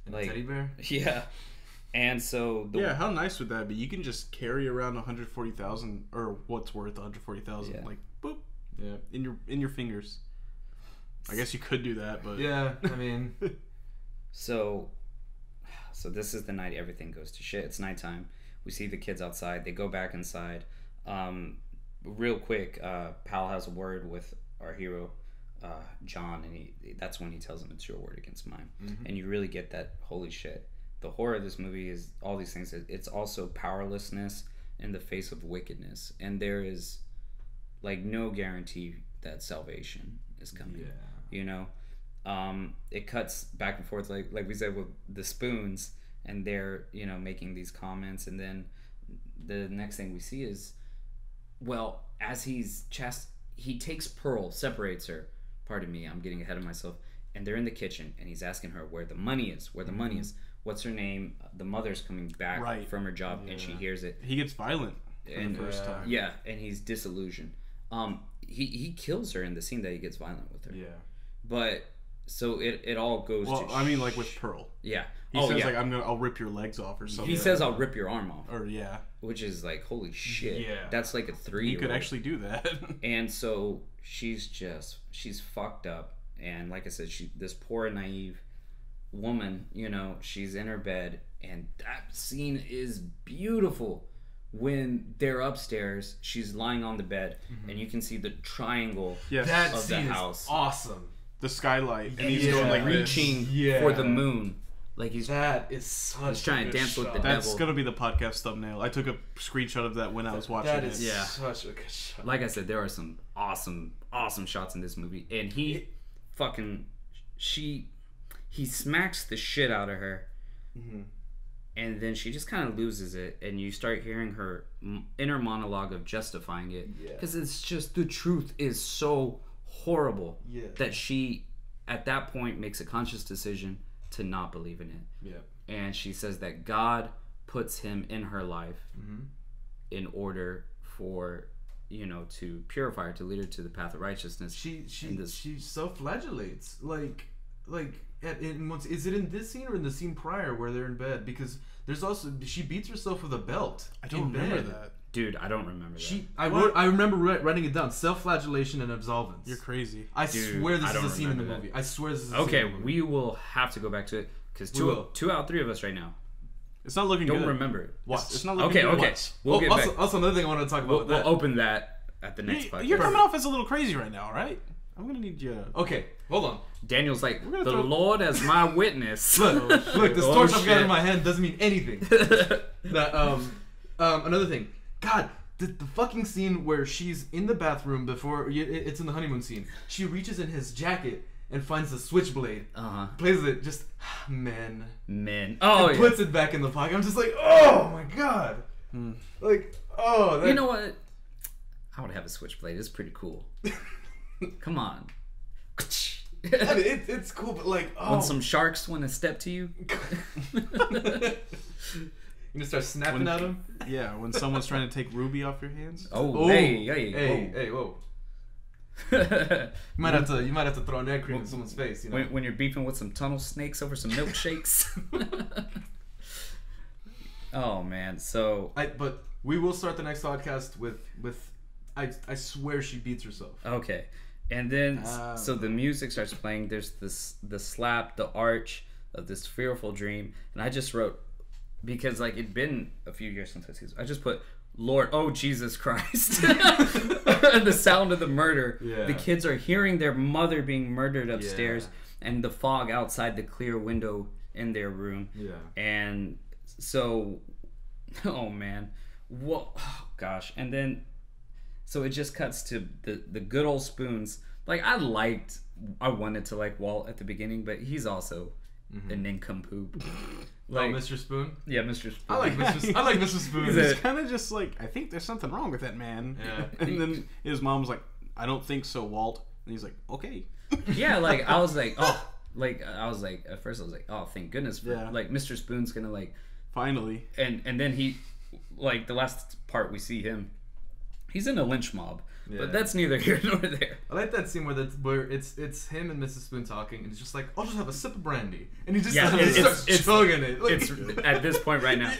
And like a teddy bear? Yeah. And so how nice would that be? You can just carry around 140,000, or what's worth 140,000, like boop, in your fingers. I guess you could do that, but yeah, I mean, so this is the night everything goes to shit. It's nighttime. We see the kids outside. They go back inside. Real quick, Pal has a word with our hero, John, and that's when he tells him, it's your word against mine. And you really get that, holy shit. The horror of this movie is all these things. It's also powerlessness in the face of wickedness. And there is like no guarantee that salvation is coming. You know? It cuts back and forth, like we said, with the spoons, and they're, you know, making these comments, and then the next thing we see is, well, as he takes Pearl, separates her, pardon me, I'm getting ahead of myself, and they're in the kitchen, and he's asking her where the money is, what's her name, the mother's coming back from her job, and she hears it. He gets violent and the first time. Yeah, and he's disillusioned. He kills her in the scene that he gets violent with her. Yeah. But so it all goes to I mean, like with Pearl. Yeah. He says like, I'll rip your legs off or something. He says I'll rip your arm off. Or which is like, holy shit. Yeah. That's like a 3-year-old. You could actually do that. And so she's fucked up, and like I said, this poor naive woman, you know, she's in her bed, and that scene is beautiful. When they're upstairs, she's lying on the bed, and you can see the triangle that of scene the house. Is awesome. The skylight, and he's going like reaching for the moon. Like he's trying to dance with the devil. That's gonna be the podcast thumbnail. I took a screenshot of that when I was watching it. That is such a good shot. Like I said, there are some awesome shots in this movie, and he smacks the shit out of her, and then she just kind of loses it, and you start hearing her inner monologue of justifying it, because it's just, the truth is so horrible that she at that point makes a conscious decision to not believe in it. And she says that God puts him in her life in order for, you know, to purify her, to lead her to the path of righteousness. She self-flagellates. Is it in this scene or in the scene prior where they're in bed? Because there's also, she beats herself with a belt. I don't remember that. Dude, I don't remember that. I remember writing it down. Self-flagellation and absolvence. You're crazy. I swear this is a scene in the movie. I swear this is a scene in the movie. Okay, we will have to go back to it because two out of three of us right now It's not looking don't good. remember it. Watch. It's not looking good. Okay. We'll get back. Also, another thing I want to talk about. We'll open that at the next podcast. You're coming off as a little crazy right now, right? I'm gonna need you. Okay, hold on. Daniel's like, the Lord as my witness. Look, this torch I've got in my hand doesn't mean anything. Another thing. God, the fucking scene where she's in the bathroom before it's in the honeymoon scene. She reaches in his jacket and finds the switchblade. Plays it. Just men. Oh, and puts it back in the pocket. I'm just like, oh my god. Like, oh. You know what? I would have a switchblade. It's pretty cool. Come on. I mean, it's cool, but like, when some sharks want to step to you, you gonna start snapping at them. Yeah, when someone's trying to take Ruby off your hands. Oh, hey, whoa. You might have to throw an egg cream in someone's face. You know? When you're beefing with some tunnel snakes over some milkshakes. Oh man, but we will start the next podcast with I swear she beats herself. Okay. And then, so the music starts playing. There's the slap, the arch of this fearful dream. And I just wrote, because like it'd been a few years since I seen this, I just put, Lord, oh Jesus Christ. The sound of the murder. Yeah. The kids are hearing their mother being murdered upstairs, and the fog outside the clear window in their room. Yeah. And so, oh man. Whoa, oh gosh. And then, so it just cuts to the good old Spoons. Like, I wanted to like Walt at the beginning, but he's also a nincompoop. Like, Mr. Spoon? Yeah, Mr. Spoon. I like Mr. Spoon. He's kind of just like, I think there's something wrong with that man. Yeah. And then his mom's like, I don't think so, Walt. And he's like, okay. Yeah, like, I was like, at first I was like, oh, thank goodness for, like, Mr. Spoon's gonna, like... Finally. And then he, like, the last part we see him, he's in a lynch mob. Yeah. But that's neither here nor there. I like that scene where it's him and Mrs. Spoon talking, and he's just like, I'll just have a sip of brandy. And he just starts chugging it. Like, it's at this point right now.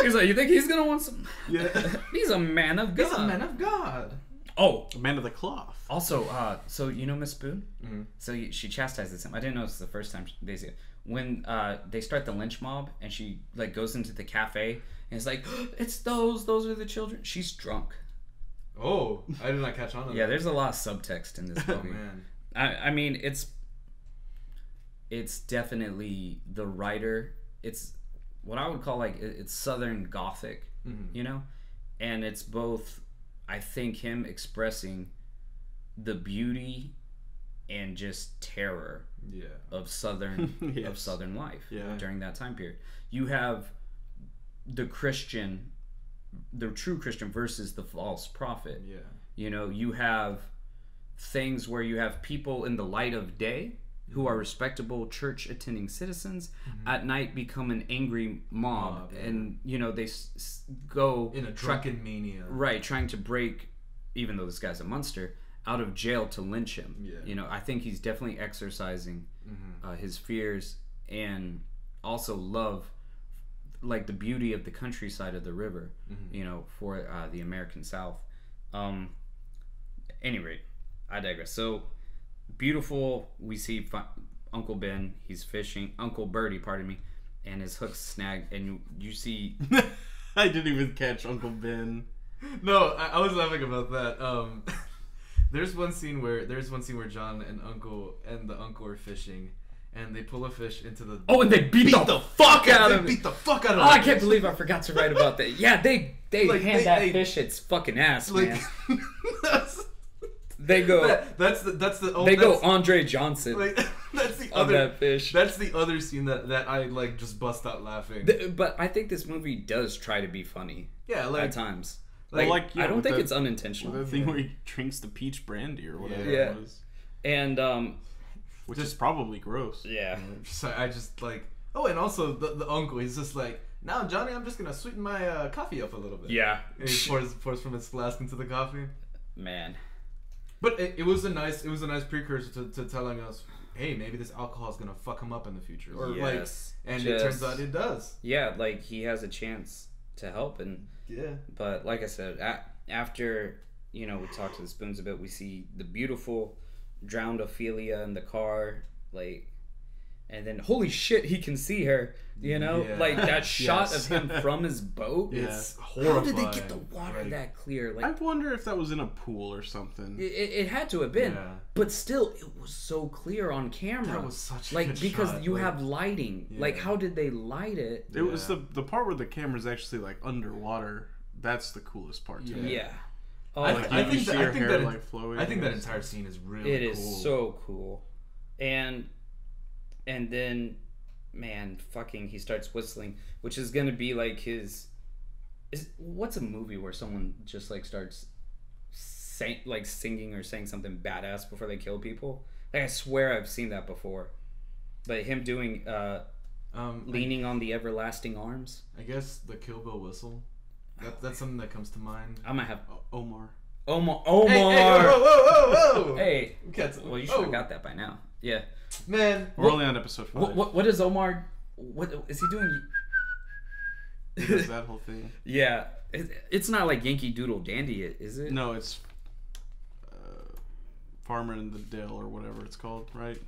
He's like, you think he's going to want some? Yeah. He's a man of God. He's a man of God. Oh. A man of the cloth. Also, so you know Miss Spoon? Mm-hmm. So she chastises him. I didn't know this was the first time they see it. When they start the lynch mob, and she like goes into the cafe, and it's like, it's those are the children. She's drunk. Oh, I did not catch on to that. Yeah, there's a lot of subtext in this movie. Oh, man. I mean, it's definitely the writer. It's what I would call like it's Southern Gothic, you know, and it's both. I think him expressing the beauty and just terror of Southern of Southern life during that time period. You have the Christian. The true Christian versus the false prophet. Yeah. You know, you have things where you have people in the light of day who are respectable church attending citizens at night become an angry mob and you know they go in a drunken mania. Right, trying to break, even though this guy's a monster, out of jail to lynch him. Yeah. You know, I think he's definitely exercising his fears and also love, like the beauty of the countryside of the river, you know, for the American South. Any rate, I digress. So beautiful. We see Uncle Ben. He's fishing. Uncle Birdie, pardon me, and his hook's snagged. And you see. I didn't even catch Uncle Ben. No, I was laughing about that. There's one scene where John and the uncle are fishing. And they pull a fish into the... Oh, and they beat the fuck out of it. They beat the fuck out of it. Oh, I can't believe I forgot to write about that. Yeah, they like, hand that fish its fucking ass, like, man. They go... That's the... They go Andre Johnson. Like, that's the on other... that fish. That's the other scene that I, like, just bust out laughing. But I think this movie does try to be funny. Yeah, like... At times. Like I don't think it's unintentional. The thing where he drinks the peach brandy or whatever it was. And, which is probably gross. Yeah. So I just like... Oh, and also the uncle, he's just like, Now, Johnny, I'm just gonna sweeten my coffee up a little bit. Yeah. And he pours from his flask into the coffee. Man. But it was a nice precursor to telling us, hey, maybe this alcohol is gonna fuck him up in the future, or Yes. and it turns out it does. Yeah, like he has a chance to help, and Yeah. but like I said, after we talk to the Spoons a bit, we see the beautiful drowned Ophelia in the car, like, and then holy shit, he can see her. Yeah. Like that shot Yes. of him from his boat. It's How horrifying. did they get the water that clear? I Like wonder if that was in a pool or something. it had to have been, Yeah. but still, it was so clear on camera. That was such a like good because shot, you like- have lighting. Like Yeah. how did they light it? It was the part where the camera's actually like underwater. That's the coolest part to me. Yeah. Oh, I, Like, I you think see that, her I think hair that like flowing. I think that entire scene is really it cool. is so cool, and then, man, fucking, he starts whistling, which is gonna be like his. What's a movie where someone just like starts singing or saying something badass before they kill people? Like I swear I've seen that before, but him doing leaning on the everlasting arms. I guess the Kill Bill whistle. That's something that comes to mind. I'm gonna have Omar. Omar. Hey, whoa! Hey, Cats- well, you should have got that by now. Yeah. Man, We're only on episode 5. What is Omar? What is he doing? He does that whole thing. Yeah, it's not like Yankee Doodle Dandy, is it? No, it's Farmer in the Dale or whatever it's called, right?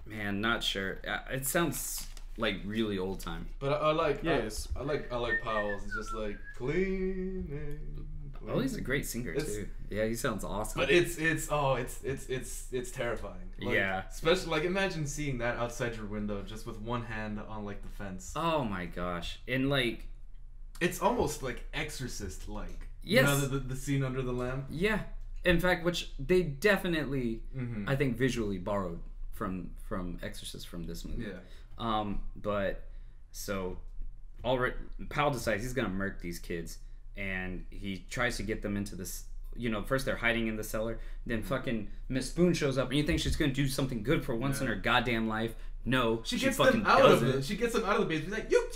Man, not sure. It sounds like really old time. but I like Yes. I like Powell's. It's just like cleaning. Oh, he's a great singer too. Yeah, he sounds awesome. But it's terrifying. Like, Yeah. Especially like imagine seeing that outside your window just with one hand on like the fence. Oh my gosh, and like, It's almost like Exorcist like. Yes. You know, the scene under the lamp. yeah. In fact, which they definitely, Mm-hmm. I think, visually borrowed from Exorcist from this movie. Yeah. But so, already, Powell decides he's gonna murk these kids, and he tries to get them into this. First they're hiding in the cellar, then fucking Miss Spoon shows up, and you think she's gonna do something good for once in her goddamn life. No, She gets fucking them out does of it. She gets them out of the base. She's like, you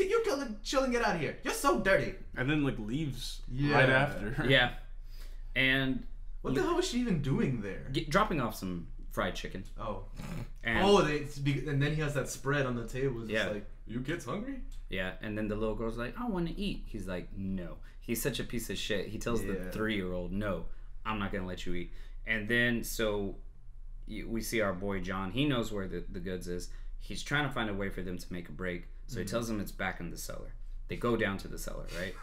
children, get out of here. You're so dirty. And then like leaves Yeah. right after. Yeah, and What the hell was she even doing there? dropping off some fried chicken. Oh. And, And then he has that spread on the table. It's Yeah. just like, you kids hungry? Yeah, and then the little girl's like, I want to eat. He's like, no. He's such a piece of shit. He tells the Yeah. 3-year-old, no, I'm not going to let you eat. And then, so we see our boy John. He knows where the goods is. He's trying to find a way for them to make a break. So he tells them it's back in the cellar. They go down to the cellar, right?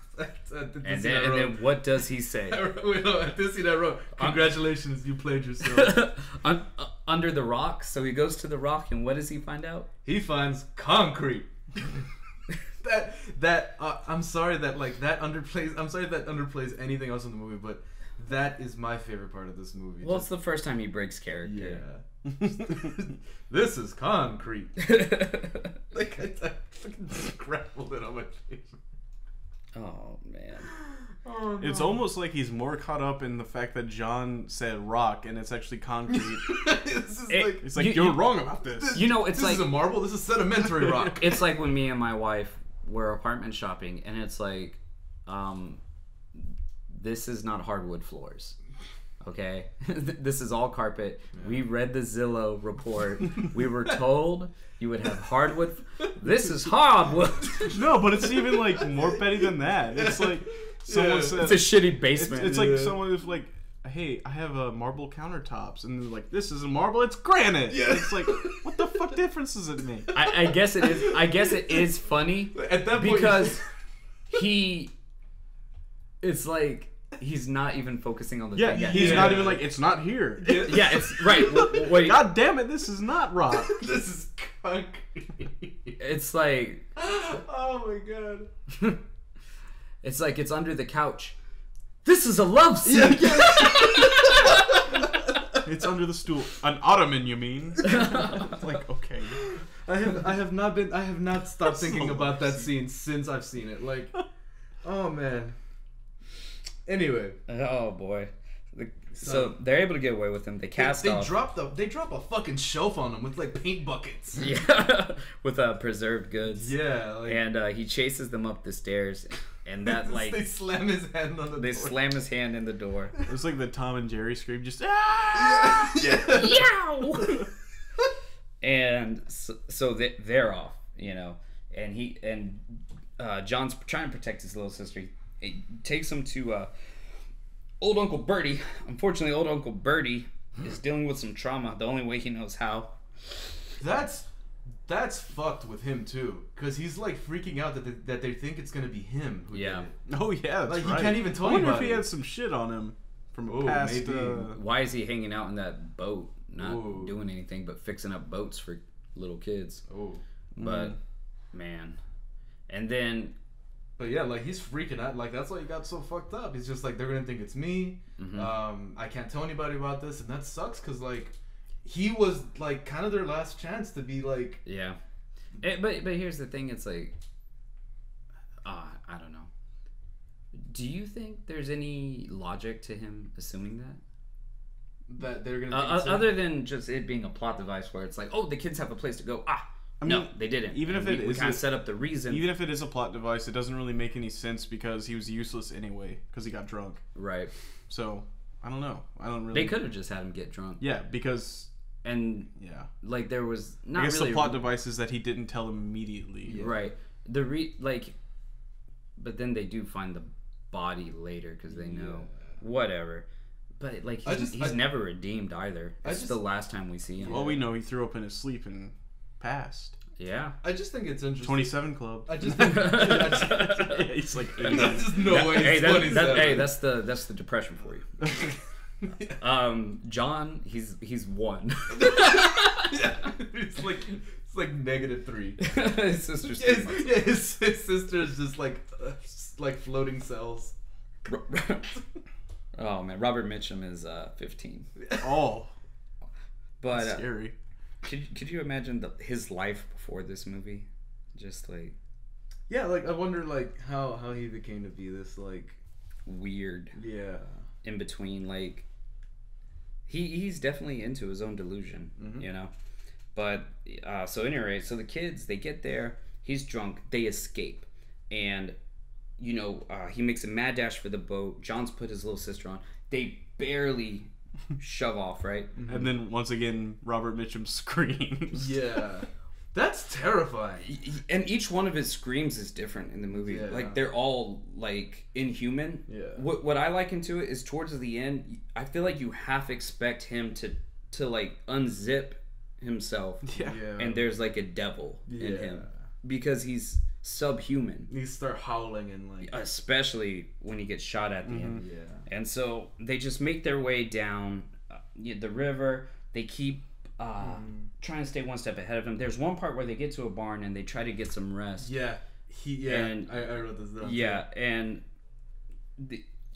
And then what does he say? I did see that wrote. Congratulations, you played yourself. Under the rock. So he goes to the rock, and what does he find out? He finds concrete. I'm sorry that underplays anything else in the movie, but that is my favorite part of this movie. Well, it's the first time he breaks character. yeah. This is concrete. Like I fucking scrambled it on my face. Oh, man. Oh, no. It's almost like he's more caught up in the fact that John said rock and it's actually concrete. This is It- like It's like, You- you're you- wrong about this. It's this like... is a marble. This is sedimentary rock. It's like when me and my wife were apartment shopping, and it's like, this is not hardwood floors, okay? This is all carpet. We read the Zillow report. We were told you would have hardwood. This is hardwood. No, but it's even like more petty than that. It's like someone said It's a shitty basement. It's like someone is like, hey, I have marble countertops, and they're like, this isn't marble, it's granite. Yeah. It's like, what the fuck difference does it make? I guess it is. I guess it is funny At that point, because it's like he's not even focusing on the Yeah, thing. he's not even like, it's not here. Yeah, it's right. Wait, God damn it, this is not rock. this is concrete. it's like Oh my god. it's like it's under the couch. This is a love scene. It's under the stool. An ottoman, you mean? It's like, okay. I have not stopped thinking about that scene since I've seen it. Like, oh man. Anyway, Oh boy. So they're able to get away with him. They cast they off. They drop a fucking shelf on him with like paint buckets. Yeah, with preserved goods. Yeah, like, and he chases them up the stairs, and that like they slam his hand on the door. They slam his hand in the door. It was like the Tom and Jerry scream, just ah! Yeah. Yow! And so they're off, you know, and John's trying to protect his little sister. He takes him to old Uncle Bertie. Unfortunately, old Uncle Bertie is dealing with some trauma the only way he knows how. That's fucked with him too, because he's like freaking out that they think it's gonna be him who did it. Oh yeah, that's like right. he can't even tell I wonder if anybody. he had some shit on him from a past. Maybe. Why is he hanging out in that boat, not doing anything but fixing up boats for little kids? But man, and then. But yeah, like he's freaking out. Like that's why he got so fucked up. He's just like, they're gonna think it's me. I can't tell anybody about this, and that sucks because like he was like kind of their last chance to be like. Yeah, but here's the thing. It's like, I don't know. Do you think there's any logic to him assuming that they're gonna think other than just it being a plot device where it's like, oh, the kids have a place to go. I mean, no, they didn't. Even if we kind of set up the reason. Even if it is a plot device, it doesn't really make any sense because he was useless anyway because he got drunk. Right. So I don't know. I don't really. They could have just had him get drunk. Yeah, because. And like there was not. I guess really the plot device is that he didn't tell him immediately. Yeah. Right. But then they do find the body later because they know whatever. But like he's never redeemed either. It's the last time we see him. Well, we know he threw up in his sleep and passed. Yeah. I just think it's interesting. 27 Club. I just think he's like 80. There's just no way. Hey, that's the depression for you. John, he's one. It's like -3. His sister's his sister is just like floating cells. Oh man, Robert Mitchum is 15. Oh, but that's scary. Could you imagine his life before this movie? Just like I wonder like how he became to be this like weird. Yeah. In between, like he's definitely into his own delusion, you know. But so anyway, so the kids, they get there. He's drunk. They escape, and you know he makes a mad dash for the boat. John's put his little sister on. They barely shove off, right? And then once again, Robert Mitchum screams. Yeah. That's terrifying. And each one of his screams is different in the movie. Yeah. Like they're all like inhuman. Yeah. What I like into it is towards the end, I feel like you half expect him to like unzip himself. Yeah. And there's like a devil in him because he's subhuman. You start howling and like, especially when he gets shot at the end. Yeah. And so they just make their way down the river. They keep trying to stay one step ahead of him. There's one part where they get to a barn and they try to get some rest. Yeah. And I wrote this down. Yeah, and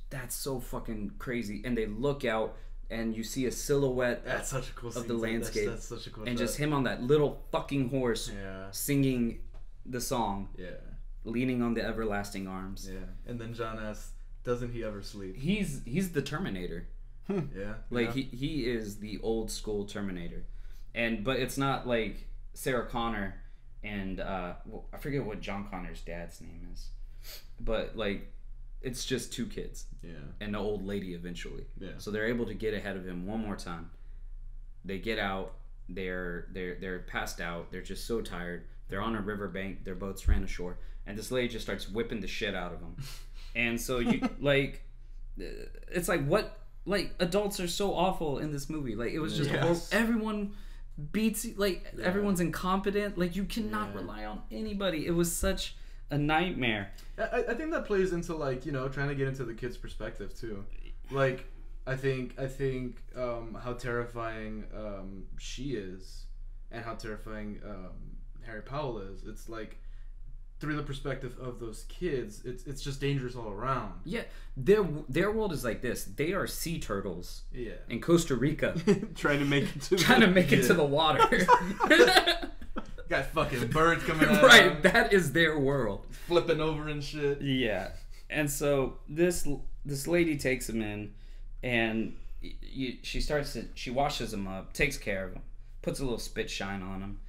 that's so fucking crazy. And they look out and you see a silhouette that's such a cool of scene. the landscape. That's such a cool and shot. just him on that little fucking horse singing the song. Yeah. Leaning on the everlasting arms. Yeah. And then John asks, doesn't he ever sleep? He's the Terminator. Yeah. Like he is the old school Terminator. But it's not like Sarah Connor and I forget what John Connor's dad's name is. But like it's just two kids. Yeah. And the old lady eventually. Yeah. So they're able to get ahead of him one more time. They get out, they're passed out, they're just so tired. They're on a riverbank, their boats ran ashore, and this lady just starts whipping the shit out of them. And so you like it's like what like adults are so awful in this movie. Like it was just everyone beats like everyone's incompetent. Like you cannot rely on anybody. It was such a nightmare. I think that plays into like, you know, trying to get into the kid's perspective too. Like I think how terrifying she is and how terrifying Harry Powell is. It's like through the perspective of those kids, it's just dangerous all around. Yeah, their world is like this. They are sea turtles. Yeah. In Costa Rica, trying to make it to the water. Got fucking birds coming out. Right, that is their world. Flipping over and shit. Yeah, and so this lady takes him in, and she washes him up, takes care of him, puts a little spit shine on him.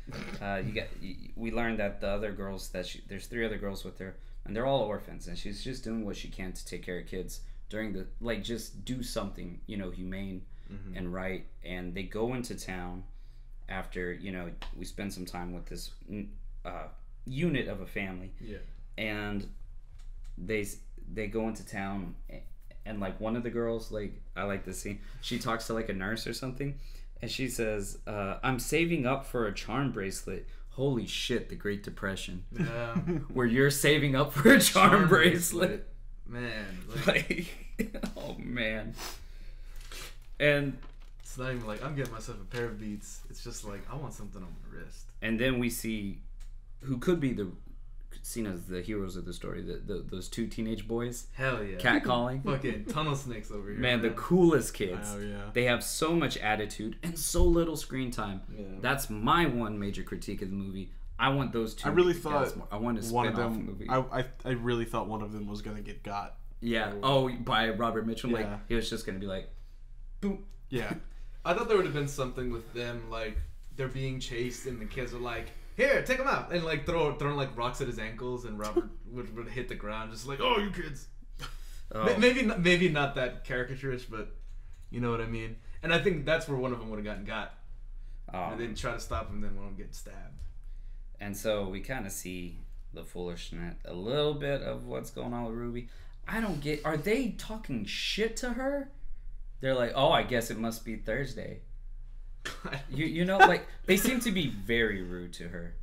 We learned that the other girls there's 3 other girls with her, and they're all orphans, and she's just doing what she can to take care of kids during the just do something humane and right. And they go into town after we spend some time with this unit of a family. Yeah. And they go into town, and like one of the girls, like I like this scene, she talks to like a nurse or something, and she says, I'm saving up for a charm bracelet. Holy shit, the Great Depression. Yeah. Where you're saving up for a charm bracelet. Man. Like, oh man. And it's not even like I'm getting myself a pair of Beats. It's just like I want something on my wrist. And then we see who could be seen as the heroes of the story, those 2 teenage boys. Hell yeah. Catcalling. Fucking tunnel snakes over here. Man, the coolest kids. Oh, yeah. They have so much attitude and so little screen time. Yeah. That's my one major critique of the movie. I want those 2. I really thought I want to one spin of off them. movie. I really thought one of them was gonna get got. Yeah. Oh, by Robert Mitchum. Yeah. Like he was just gonna be like, boom. Yeah. I thought there would have been something with them, like they're being chased and the kids are like, "Here, take him out," and like throwing like rocks at his ankles, and Robert would hit the ground, just like, "Oh, you kids." Oh. Maybe not that caricaturish, but you know what I mean. And I think that's where one of them would have gotten got. And then try to stop him, then one of them get stabbed. And so we kind of see the foolishness, a little bit of what's going on with Ruby. I don't get. Are they talking shit to her? They're like, "Oh, I guess it must be Thursday." You know, like they seem to be very rude to her.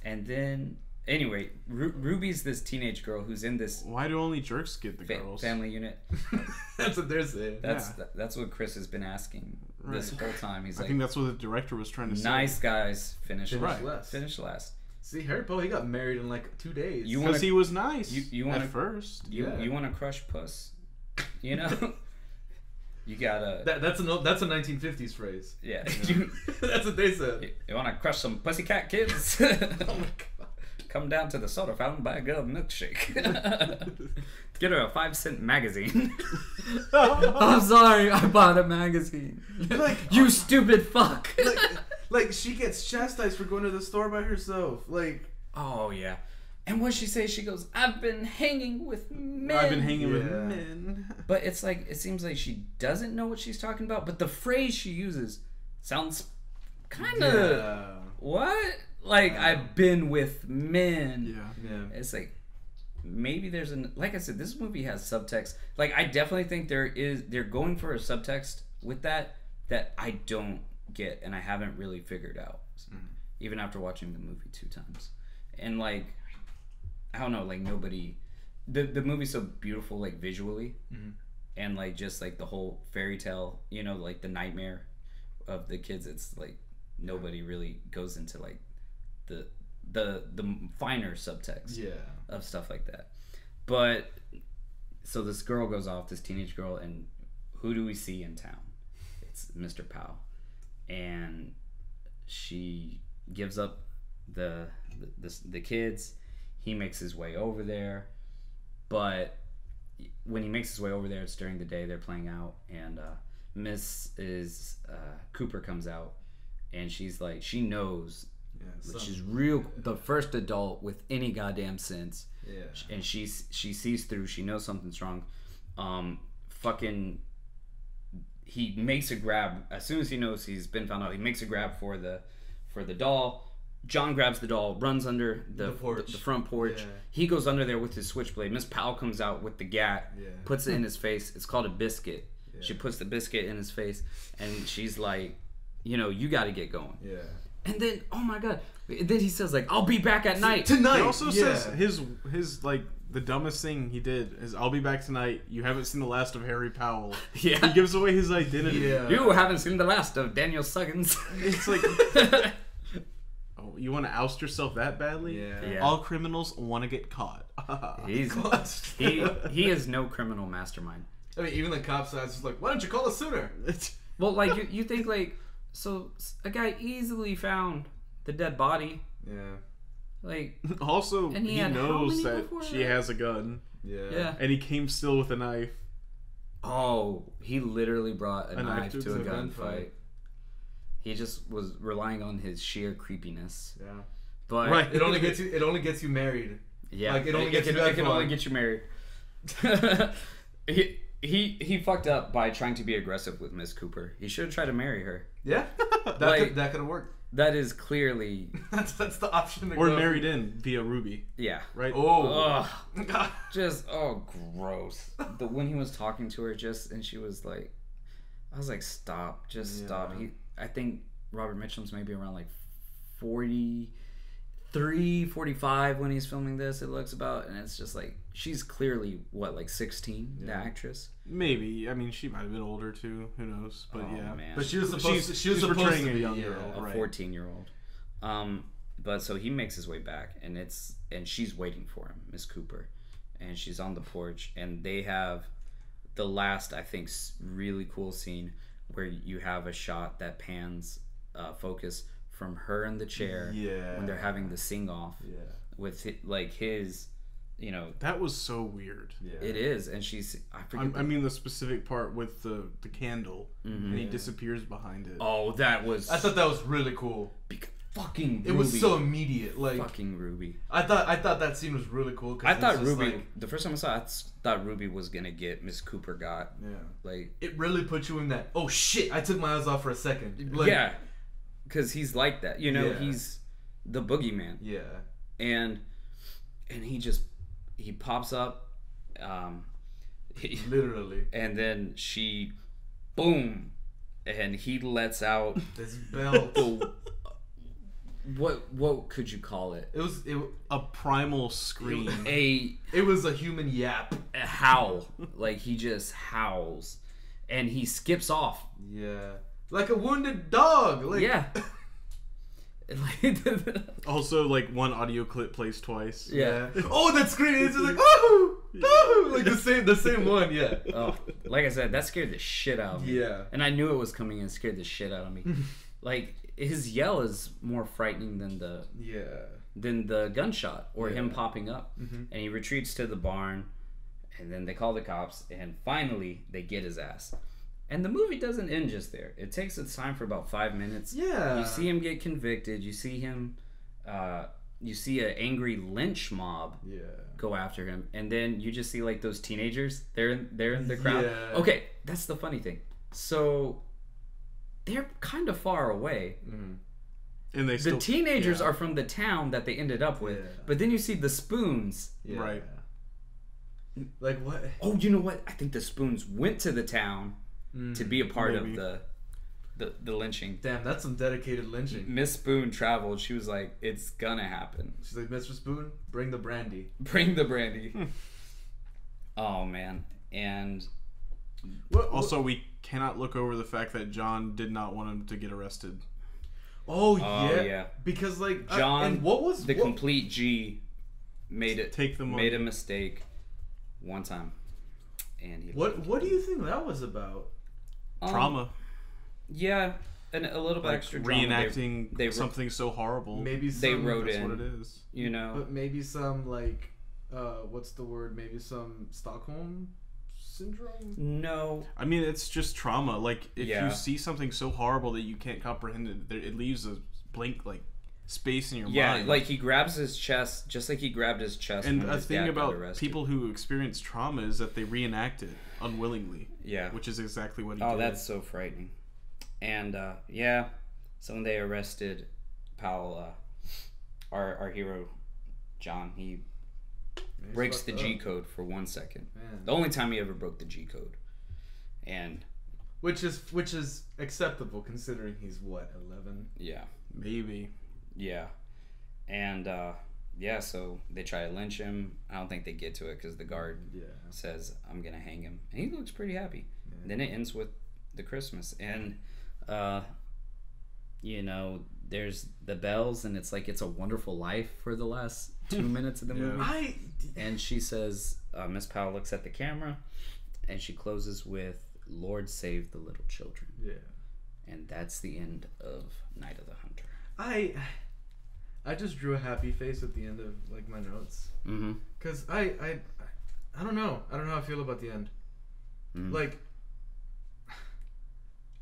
And then anyway, Ruby's this teenage girl who's in this. Why do only jerks get the girls? Family unit? That's what they're saying. That's what Chris has been asking this whole time. He's I like, think that's what the director was trying to say. Nice guys finish last. Finish last. See, Harry Potter, he got married in like 2 days. Because he was nice. You want at first. You want to crush puss, you know. You gotta. That's a 1950s phrase. Yeah. That's what they said. You want to crush some pussycat kids? Oh my god. Come down to the soda fountain, buy a girl a milkshake. Get her a 5-cent magazine. I'm sorry, I bought a magazine. Like, you stupid fuck. like she gets chastised for going to the store by herself. Like, oh yeah. And what she says, she goes, "I've been hanging with men." I've been hanging with men. But it's like, it seems like she doesn't know what she's talking about. But the phrase she uses sounds kind of what? Like I've been with men. Yeah. It's like maybe there's like I said, this movie has subtext. Like I definitely think they're going for a subtext with that I don't get and I haven't really figured out, even after watching the movie 2 times. And like I don't know, like nobody. The movie's so beautiful, like visually, and like just like the whole fairy tale, you know, like the nightmare of the kids. It's like nobody really goes into like the finer subtext of stuff like that. But so this girl goes off, this teenage girl, and who do we see in town? It's Mr. Powell, and she gives up the kids. He makes his way over there, but when he makes his way over there, it's during the day, they're playing out, and Mrs. Cooper comes out, and she's like, she knows that she's the first adult with any goddamn sense, and she sees through, she knows something's wrong. He makes a grab as soon as he knows he's been found out. He makes a grab for the doll. John grabs the doll, runs under the front porch. Yeah. He goes under there with his switchblade. Miss Powell comes out with the gat, puts it in his face. It's called a biscuit. Yeah. She puts the biscuit in his face, and she's like, you know, you got to get going. Yeah. And then, oh my god, then he says like, I'll be back at night. Tonight. He also says his like the dumbest thing he did is, I'll be back tonight. You haven't seen the last of Harry Powell. Yeah. He gives away his identity. Yeah. You haven't seen the last of Daniel Suggins. It's like... Oh, you want to oust yourself that badly? Yeah. All criminals want to get caught. He is no criminal mastermind. I mean, even the cops are just like, why don't you call us sooner? Well, like you think like, so a guy easily found the dead body. Yeah. Like also, and he knows that she has a gun. Yeah. And he came still with a knife. Oh, he literally brought a knife to a gunfight. gunfight. He just was relying on his sheer creepiness. Yeah. But Right. It only gets you married. yeah, Like, it only gets you it that can far. only get you married. he fucked up by trying to be aggressive with Miss Cooper. He should have tried to marry her. Yeah. Like- that could have worked. That is clearly That's the option. To Or go. married in via Ruby, yeah. right? Oh. Ugh, just gross. When he was talking to her, and she was like, I was like, stop, stop. I think Robert Mitchum's maybe around like 43, 45 when he's filming this. It looks about, and it's just like she's clearly what, like 16, the actress. Maybe. I mean, she might have been older too. Who knows? But yeah. Man. But she was She's portraying a young yeah. girl. A Right. 14-year-old. But so he makes his way back, and she's waiting for him, Miss Cooper, and she's on the porch, and they have the last, I think, really cool scene where you have a shot that pans focus from her in the chair when they're having the sing off with his, you know. That was so weird. Yeah. It is, and I mean, the specific part with the candle, and he disappears behind it. Oh, that was. I thought that was really cool. Fucking Ruby. It was so immediate. Like, fucking Ruby. I thought that scene was really cool. I thought Ruby. The first time I saw it, I thought Ruby was gonna get Miss Cooper got. Yeah. Like, it really put you in that. Oh shit! I took my eyes off for a second. Like, yeah, because he's like that. You know, Yeah. he's the boogeyman, Yeah. and he pops up, Literally. and then she, boom, and he lets out This belt. what could you call it? It was A primal scream. it was a human yap. A howl. Like, he just howls, and he skips off. Yeah. Like a wounded dog. Like, Yeah. Also, like, one audio clip plays twice. Yeah. Oh, that scream! It's just like, oh, oh, like the same one. Yeah. Oh, like I said, that scared the shit out of me. Yeah. And I knew it was coming and scared the shit out of me. Like, his yell is more frightening than the gunshot or him popping up. And he retreats to the barn, and then they call the cops, and finally they get his ass. And the movie doesn't end just there. It takes its time for about 5 minutes. Yeah. You see him get convicted. You see him. You see an angry lynch mob go after him, and then you just see like those teenagers. They're in the crowd. Yeah. Okay, that's the funny thing. So they're kind of far away. And they still, The teenagers are from the town that they ended up with, but then you see the Spoons. Yeah. Right. Like what? Oh, you know what? I think the Spoons went to the town to be a part maybe. of the lynching. Damn, that's some dedicated lynching. Miss Spoon traveled. She was like, "It's gonna happen. She's like, Mr. Spoon, bring the brandy. Bring the brandy." Oh man, and Also, we cannot look over the fact that John did not want him to get arrested. Oh yeah. yeah. Because like John, and what was the complete G, made Made a mistake one time, and he What do you think that was about? Trauma. Yeah, and a little bit Like extra drama. reenacting They something so horrible. Maybe They some, wrote That's in, what it is. you know. but maybe some like what's the word? Maybe some Stockholm syndrome. No, I mean, it's just trauma. Like, if Yeah. you see something so horrible that you can't comprehend it, it leaves a blank, like, space in your mind. like he grabs his chest, just like he grabbed his chest. And when a his thing dad got about arrested. people who experience trauma is that they reenact it unwillingly. Yeah. Which is exactly what he Oh, did. that's so frightening. And so when they arrested Powell, our hero John, he breaks the G code for 1 second. Man. The only time he ever broke the G code. And Which is acceptable considering he's what, 11? yeah. Maybe. Yeah. And so they try to lynch him. I don't think they get to it because the guard says, "I'm gonna hang him," and he looks pretty happy. Yeah. And then it ends with the Christmas, and there's the bells, and it's like It's a Wonderful Life for the last 2 minutes of the movie. And she says, Miss Powell looks at the camera, and she closes with, "Lord save the little children." Yeah. And that's the end of Night of the Hunter. I just drew a happy face at the end of like my notes. Mm-hmm. Cause I don't know. I don't know how I feel about the end. Like,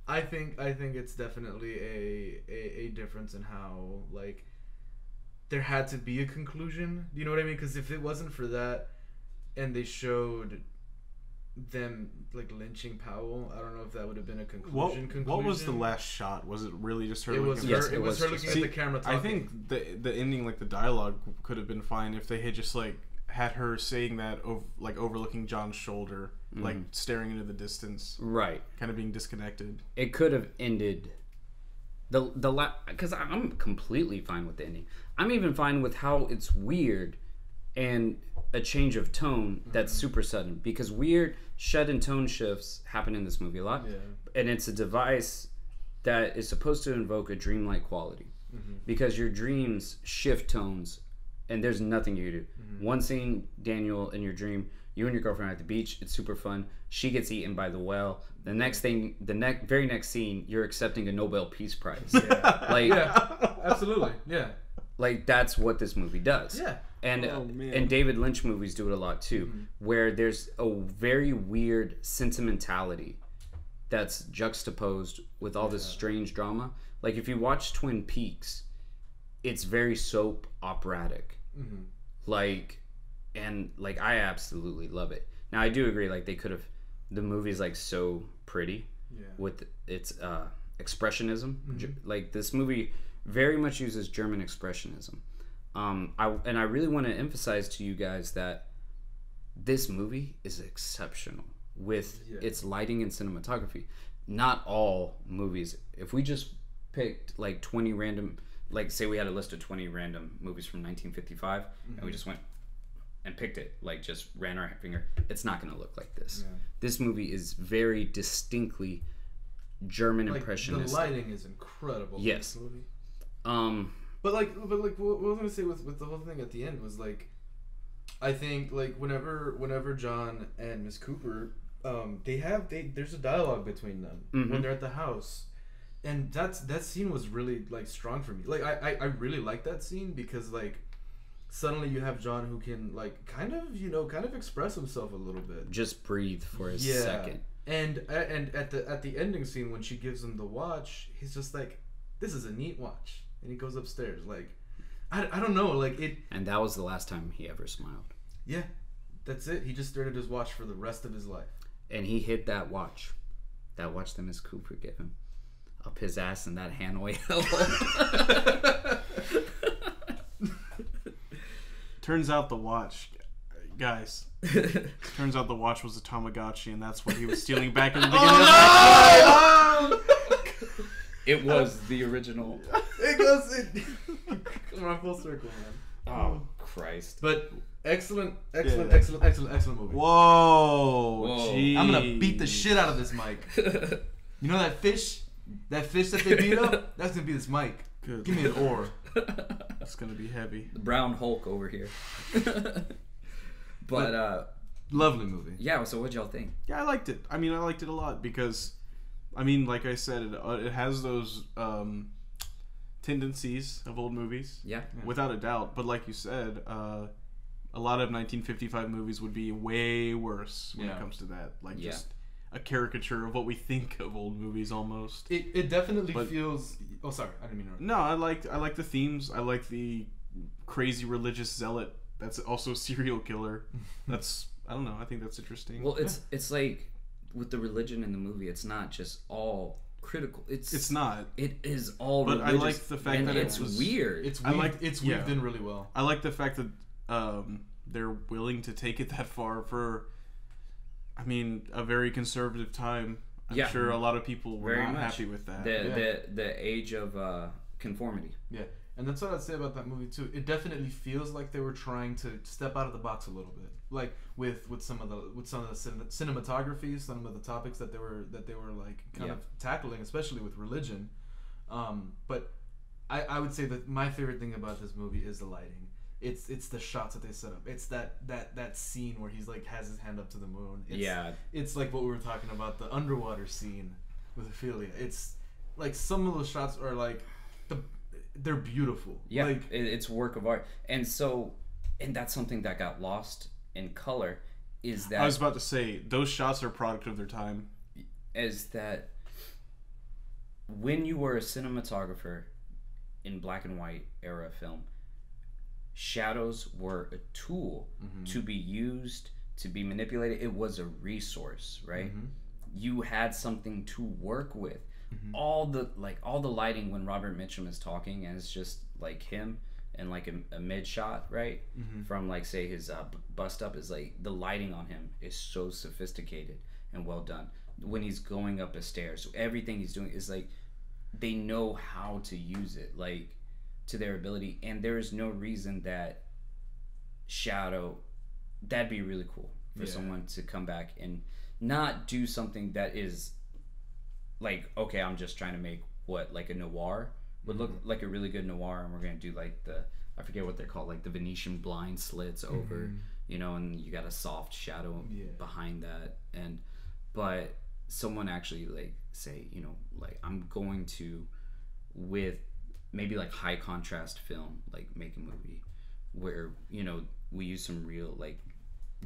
I think it's definitely a difference in how, like, there had to be a conclusion. You know what I mean? Because if it wasn't for that, and they showed them like lynching Powell, I don't know if that would have been a conclusion. What was the last shot? Was it really just her? It was looking her. It was her looking at the camera talking. I think the ending, like the dialogue, could have been fine if they had just like had her saying that, like overlooking John's shoulder, like staring into the distance, right? Kind of being disconnected. It could have ended because I'm completely fine with the ending. I'm even fine with how it's weird and a change of tone that's super sudden, because weird sudden tone shifts happen in this movie a lot, and it's a device that is supposed to invoke a dreamlike quality, because your dreams shift tones and there's nothing you can do. One scene, Daniel, in your dream, you and your girlfriend are at the beach, it's super fun, she gets eaten by the whale. The next thing, very next scene, you're accepting a Nobel Peace Prize. Absolutely, like that's what this movie does. And David Lynch movies do it a lot too, where there's a very weird sentimentality that's juxtaposed with all this strange drama. Like if you watch Twin Peaks, it's very soap operatic. Like, and like I absolutely love it. Now I do agree, like they could have, the movie's like so pretty with its expressionism. Like this movie very much uses German expressionism. I really want to emphasize to you guys that this movie is exceptional with its lighting and cinematography. Not all movies. If we just picked like 20 random, like say we had a list of 20 random movies from 1955, and we just went and picked it, like just ran our finger, it's not going to look like this. This movie is very distinctly German impressionist. The lighting is incredible. Yes. In this movie. But what I was gonna say with the whole thing at the end was like, I think like whenever John and Miss Cooper, there's a dialogue between them when they're at the house, and that scene was really like strong for me. Like I really like that scene because like suddenly you have John who can like kind of express himself a little bit, just breathe for a second. And at the ending scene when she gives him the watch, he's just like, this is a neat watch. And he goes upstairs, like, I don't know, like it. And that was the last time he ever smiled. Yeah, that's it. He just stared at his watch for the rest of his life. And he hid that watch that Miss Cooper gave him, up his ass in that Hanoi hellhole. Turns out the watch, guys. Turns out the watch was a Tamagotchi, and that's what he was stealing back in the beginning. It was the original. It goes. We're on full circle, man. Oh Christ! But excellent movie. Whoa! Geez. I'm gonna beat the shit out of this mic. You know that fish that they beat up? That's gonna be this mic. Good. Give me an oar. It's gonna be heavy. The brown Hulk over here. But lovely movie. Yeah. So what'd y'all think? Yeah, I liked it. I mean, I liked it a lot because, I mean, like I said, it has those tendencies of old movies. Yeah. Without a doubt. But like you said, a lot of 1955 movies would be way worse when it comes to that. Like just a caricature of what we think of old movies almost. It definitely feels. Oh, sorry, I didn't mean to. No, I like the themes. I like the crazy religious zealot that's also a serial killer. That's, I don't know. I think that's interesting. Well, it's like with the religion in the movie, it's not just all critical. It's not. It is all. But religious, I like the fact that it's weird. It's weaved in really well. I like the fact that they're willing to take it that far for, I mean, a very conservative time. I'm sure a lot of people were not happy with that. The age of conformity. Yeah. And that's what I'd say about that movie too. It definitely feels like they were trying to step out of the box a little bit, like with some of the cinematography, some of the topics that they were like kind of tackling, especially with religion. But I would say that my favorite thing about this movie is the lighting. It's the shots that they set up. It's that scene where he's like has his hand up to the moon. It's like what we were talking about, the underwater scene with Ophelia. It's like some of those shots are like they're beautiful. Yeah, like, it's work of art. And that's something that got lost in color is that I was about to say those shots are a product of their time. is that when you were a cinematographer in black and white era film, shadows were a tool to be used, to be manipulated. It was a resource, right? You had something to work with. All the lighting when Robert Mitchum is talking, and it's just like him and like a mid shot, right? From like say his bust up, is like the lighting on him is so sophisticated and well done. When he's going up a stairs, so everything he's doing is like they know how to use it like to their ability, and there is no reason that shadow, that'd be really cool for someone to come back and not do something that is like, okay, I'm just trying to make what like a noir would look like, a really good noir, and we're gonna do like the, I forget what they're called, like the Venetian blind slits over, you know, and you got a soft shadow behind that, and but someone actually like say, you know, like I'm going to, with maybe like high contrast film, like make a movie where, you know, we use some real like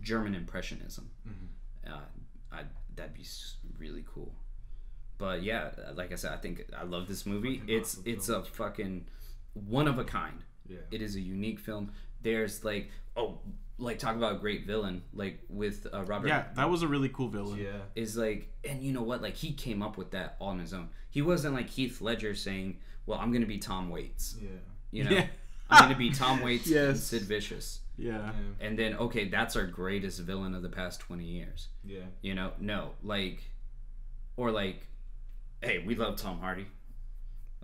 German impressionism. That'd be really cool. But yeah, like I said, I think I love this movie. It's a fucking one of a kind. Yeah. It is a unique film. There's like, like talk about a great villain, like with Robert. Yeah, that was a really cool villain. Yeah. Is like, and you know what? Like he came up with that on his own. He wasn't like Heath Ledger saying, "Well, I'm gonna be Tom Waits." Yeah. You know, I'm gonna be Tom Waits and Sid Vicious. Yeah. And then okay, that's our greatest villain of the past 20 years. Yeah. You know, no, like, or like, hey, we love Tom Hardy.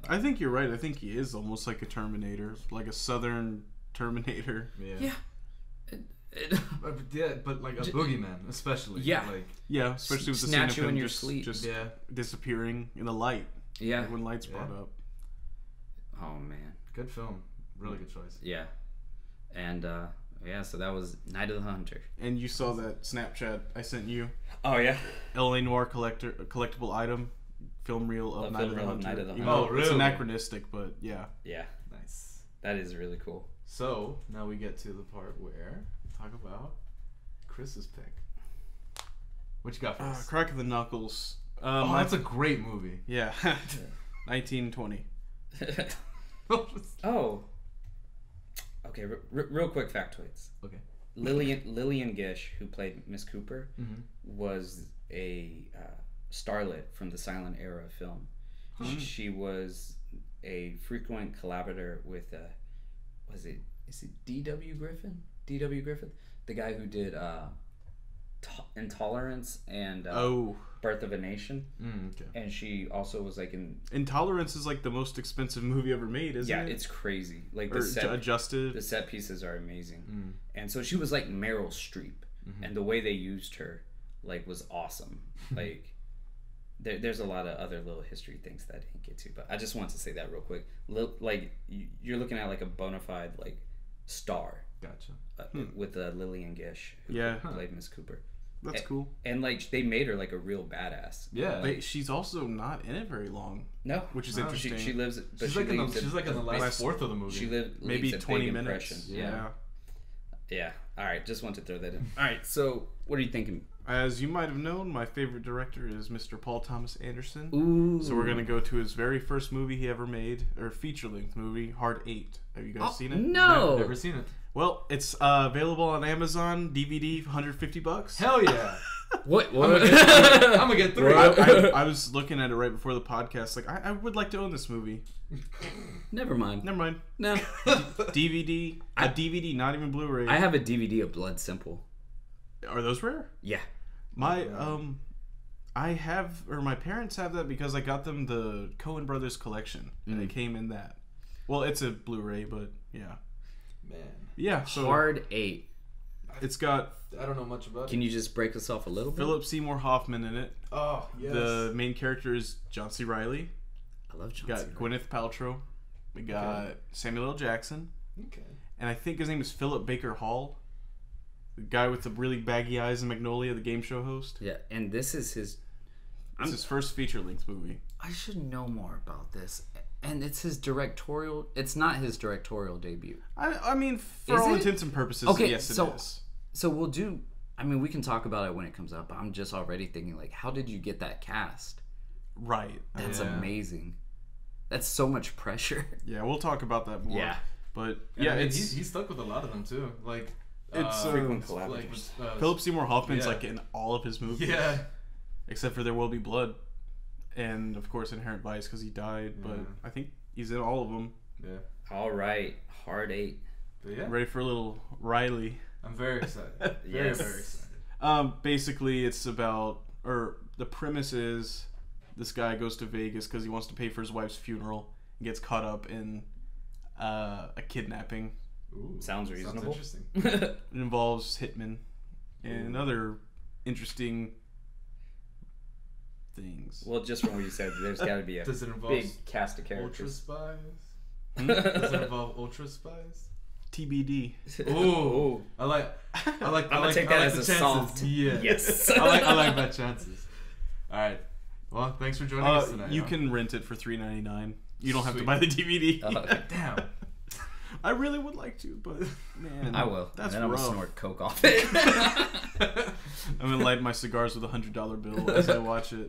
I think you're right. I think he is almost like a Terminator, like a Southern Terminator. Yeah. But like a boogeyman, especially. Yeah. Like, yeah, especially with the snatch scene you of in him your just, sleep. just disappearing in the light. Yeah. Like when lights brought up. Oh man. Good film. Really good choice. Yeah. And so that was Night of the Hunter. And you saw that Snapchat I sent you. Oh yeah. LA Noir collectible item. Film reel of Night of the Hunter. Oh, really? It's anachronistic, but yeah. Yeah. Nice. That is really cool. So, now we get to the part where talk about Chris's pick. What you got for us? Crack of the Knuckles. That's a great movie. Yeah. 1920. Oh. Okay, real quick factoids. Okay. Lillian Gish, who played Miss Cooper, was a starlet from the silent era of film. She was a frequent collaborator with is it D.W. Griffin? D.W. Griffith? The guy who did Intolerance and Birth of a Nation. Okay. And she also was like in... Intolerance is like the most expensive movie ever made, isn't it? Yeah, it's crazy. Like the set pieces are amazing. And so she was like Meryl Streep. And the way they used her like was awesome. Like there's a lot of other little history things that I didn't get to, but I just wanted to say that real quick. Like you're looking at like a bona fide like star. Gotcha. With Lillian Gish, who played Miss Cooper. That's cool. And like they made her like a real badass. Yeah. She's also not in it very long. No, which is interesting. She lives. But she's like in the last fourth of the movie. She lived maybe 20 minutes. Yeah. All right, just wanted to throw that in. All right, so what are you thinking? As you might have known, my favorite director is Mr. Paul Thomas Anderson. Ooh. So we're gonna go to his very first movie he ever made, or feature-length movie, Hard 8. Have you guys seen it? No, never seen it. Well, it's available on Amazon DVD, $150. Hell yeah! What? I'm gonna get 3. I was looking at it right before the podcast. Like, I would like to own this movie. Never mind. No. DVD. A DVD, not even Blu-ray. I have a DVD of Blood Simple. Are those rare? Yeah. My my parents have that because I got them the Coen Brothers collection, and it came in that. Well, it's a Blu-ray, but yeah. Man. Yeah. So Hard 8. It's got. I don't know much about it. Can you just break us off a little bit? Philip Seymour Hoffman in it. Oh, yes. The main character is John C. Reilly. I love John We C. got Gwyneth Paltrow. We got Samuel L. Jackson. Okay. And I think his name is Philip Baker Hall. The guy with the really baggy eyes in Magnolia, the game show host. Yeah, and this is his... It's his first feature-length movie. I should know more about this. And it's his directorial... It's not his directorial debut. I mean, for all intents and purposes, yes, it is. So we'll do... I mean, we can talk about it when it comes up, but I'm just already thinking, like, how did you get that cast? Right. That's amazing. That's so much pressure. Yeah, we'll talk about that more. Yeah. But And yeah, I mean, it's he's stuck with a lot of them too. Like It's, frequent collaborators. Philip Seymour Hoffman's yeah. like in all of his movies. Yeah. Except for There Will Be Blood. And of course Inherent Vice because he died, but I think he's in all of them. Yeah. All right, Hard 8. But yeah, Ready for a little Riley. I'm very excited. Very, very excited. Basically it's about, or the premise is this guy goes to Vegas because he wants to pay for his wife's funeral and gets caught up in a kidnapping. Ooh, Sounds reasonable. Sounds interesting. It involves hitmen and other interesting things. Well, just from what you said, there's got to be a Does it involve big cast of Ultra characters. spies? Does it involve ultra spies? TBD. Ooh, I like. I'm gonna take that as the a chances. soft. Yeah. Yes. I like that chances. All right. Well, thanks for joining us tonight. You can rent it for $3.99. You don't have to Sweet. buy the DVD. Damn. I really would like to, but man, I will. That's and then I'm rough. gonna snort coke off it. I'm gonna light my cigars with $100 bill as I watch it.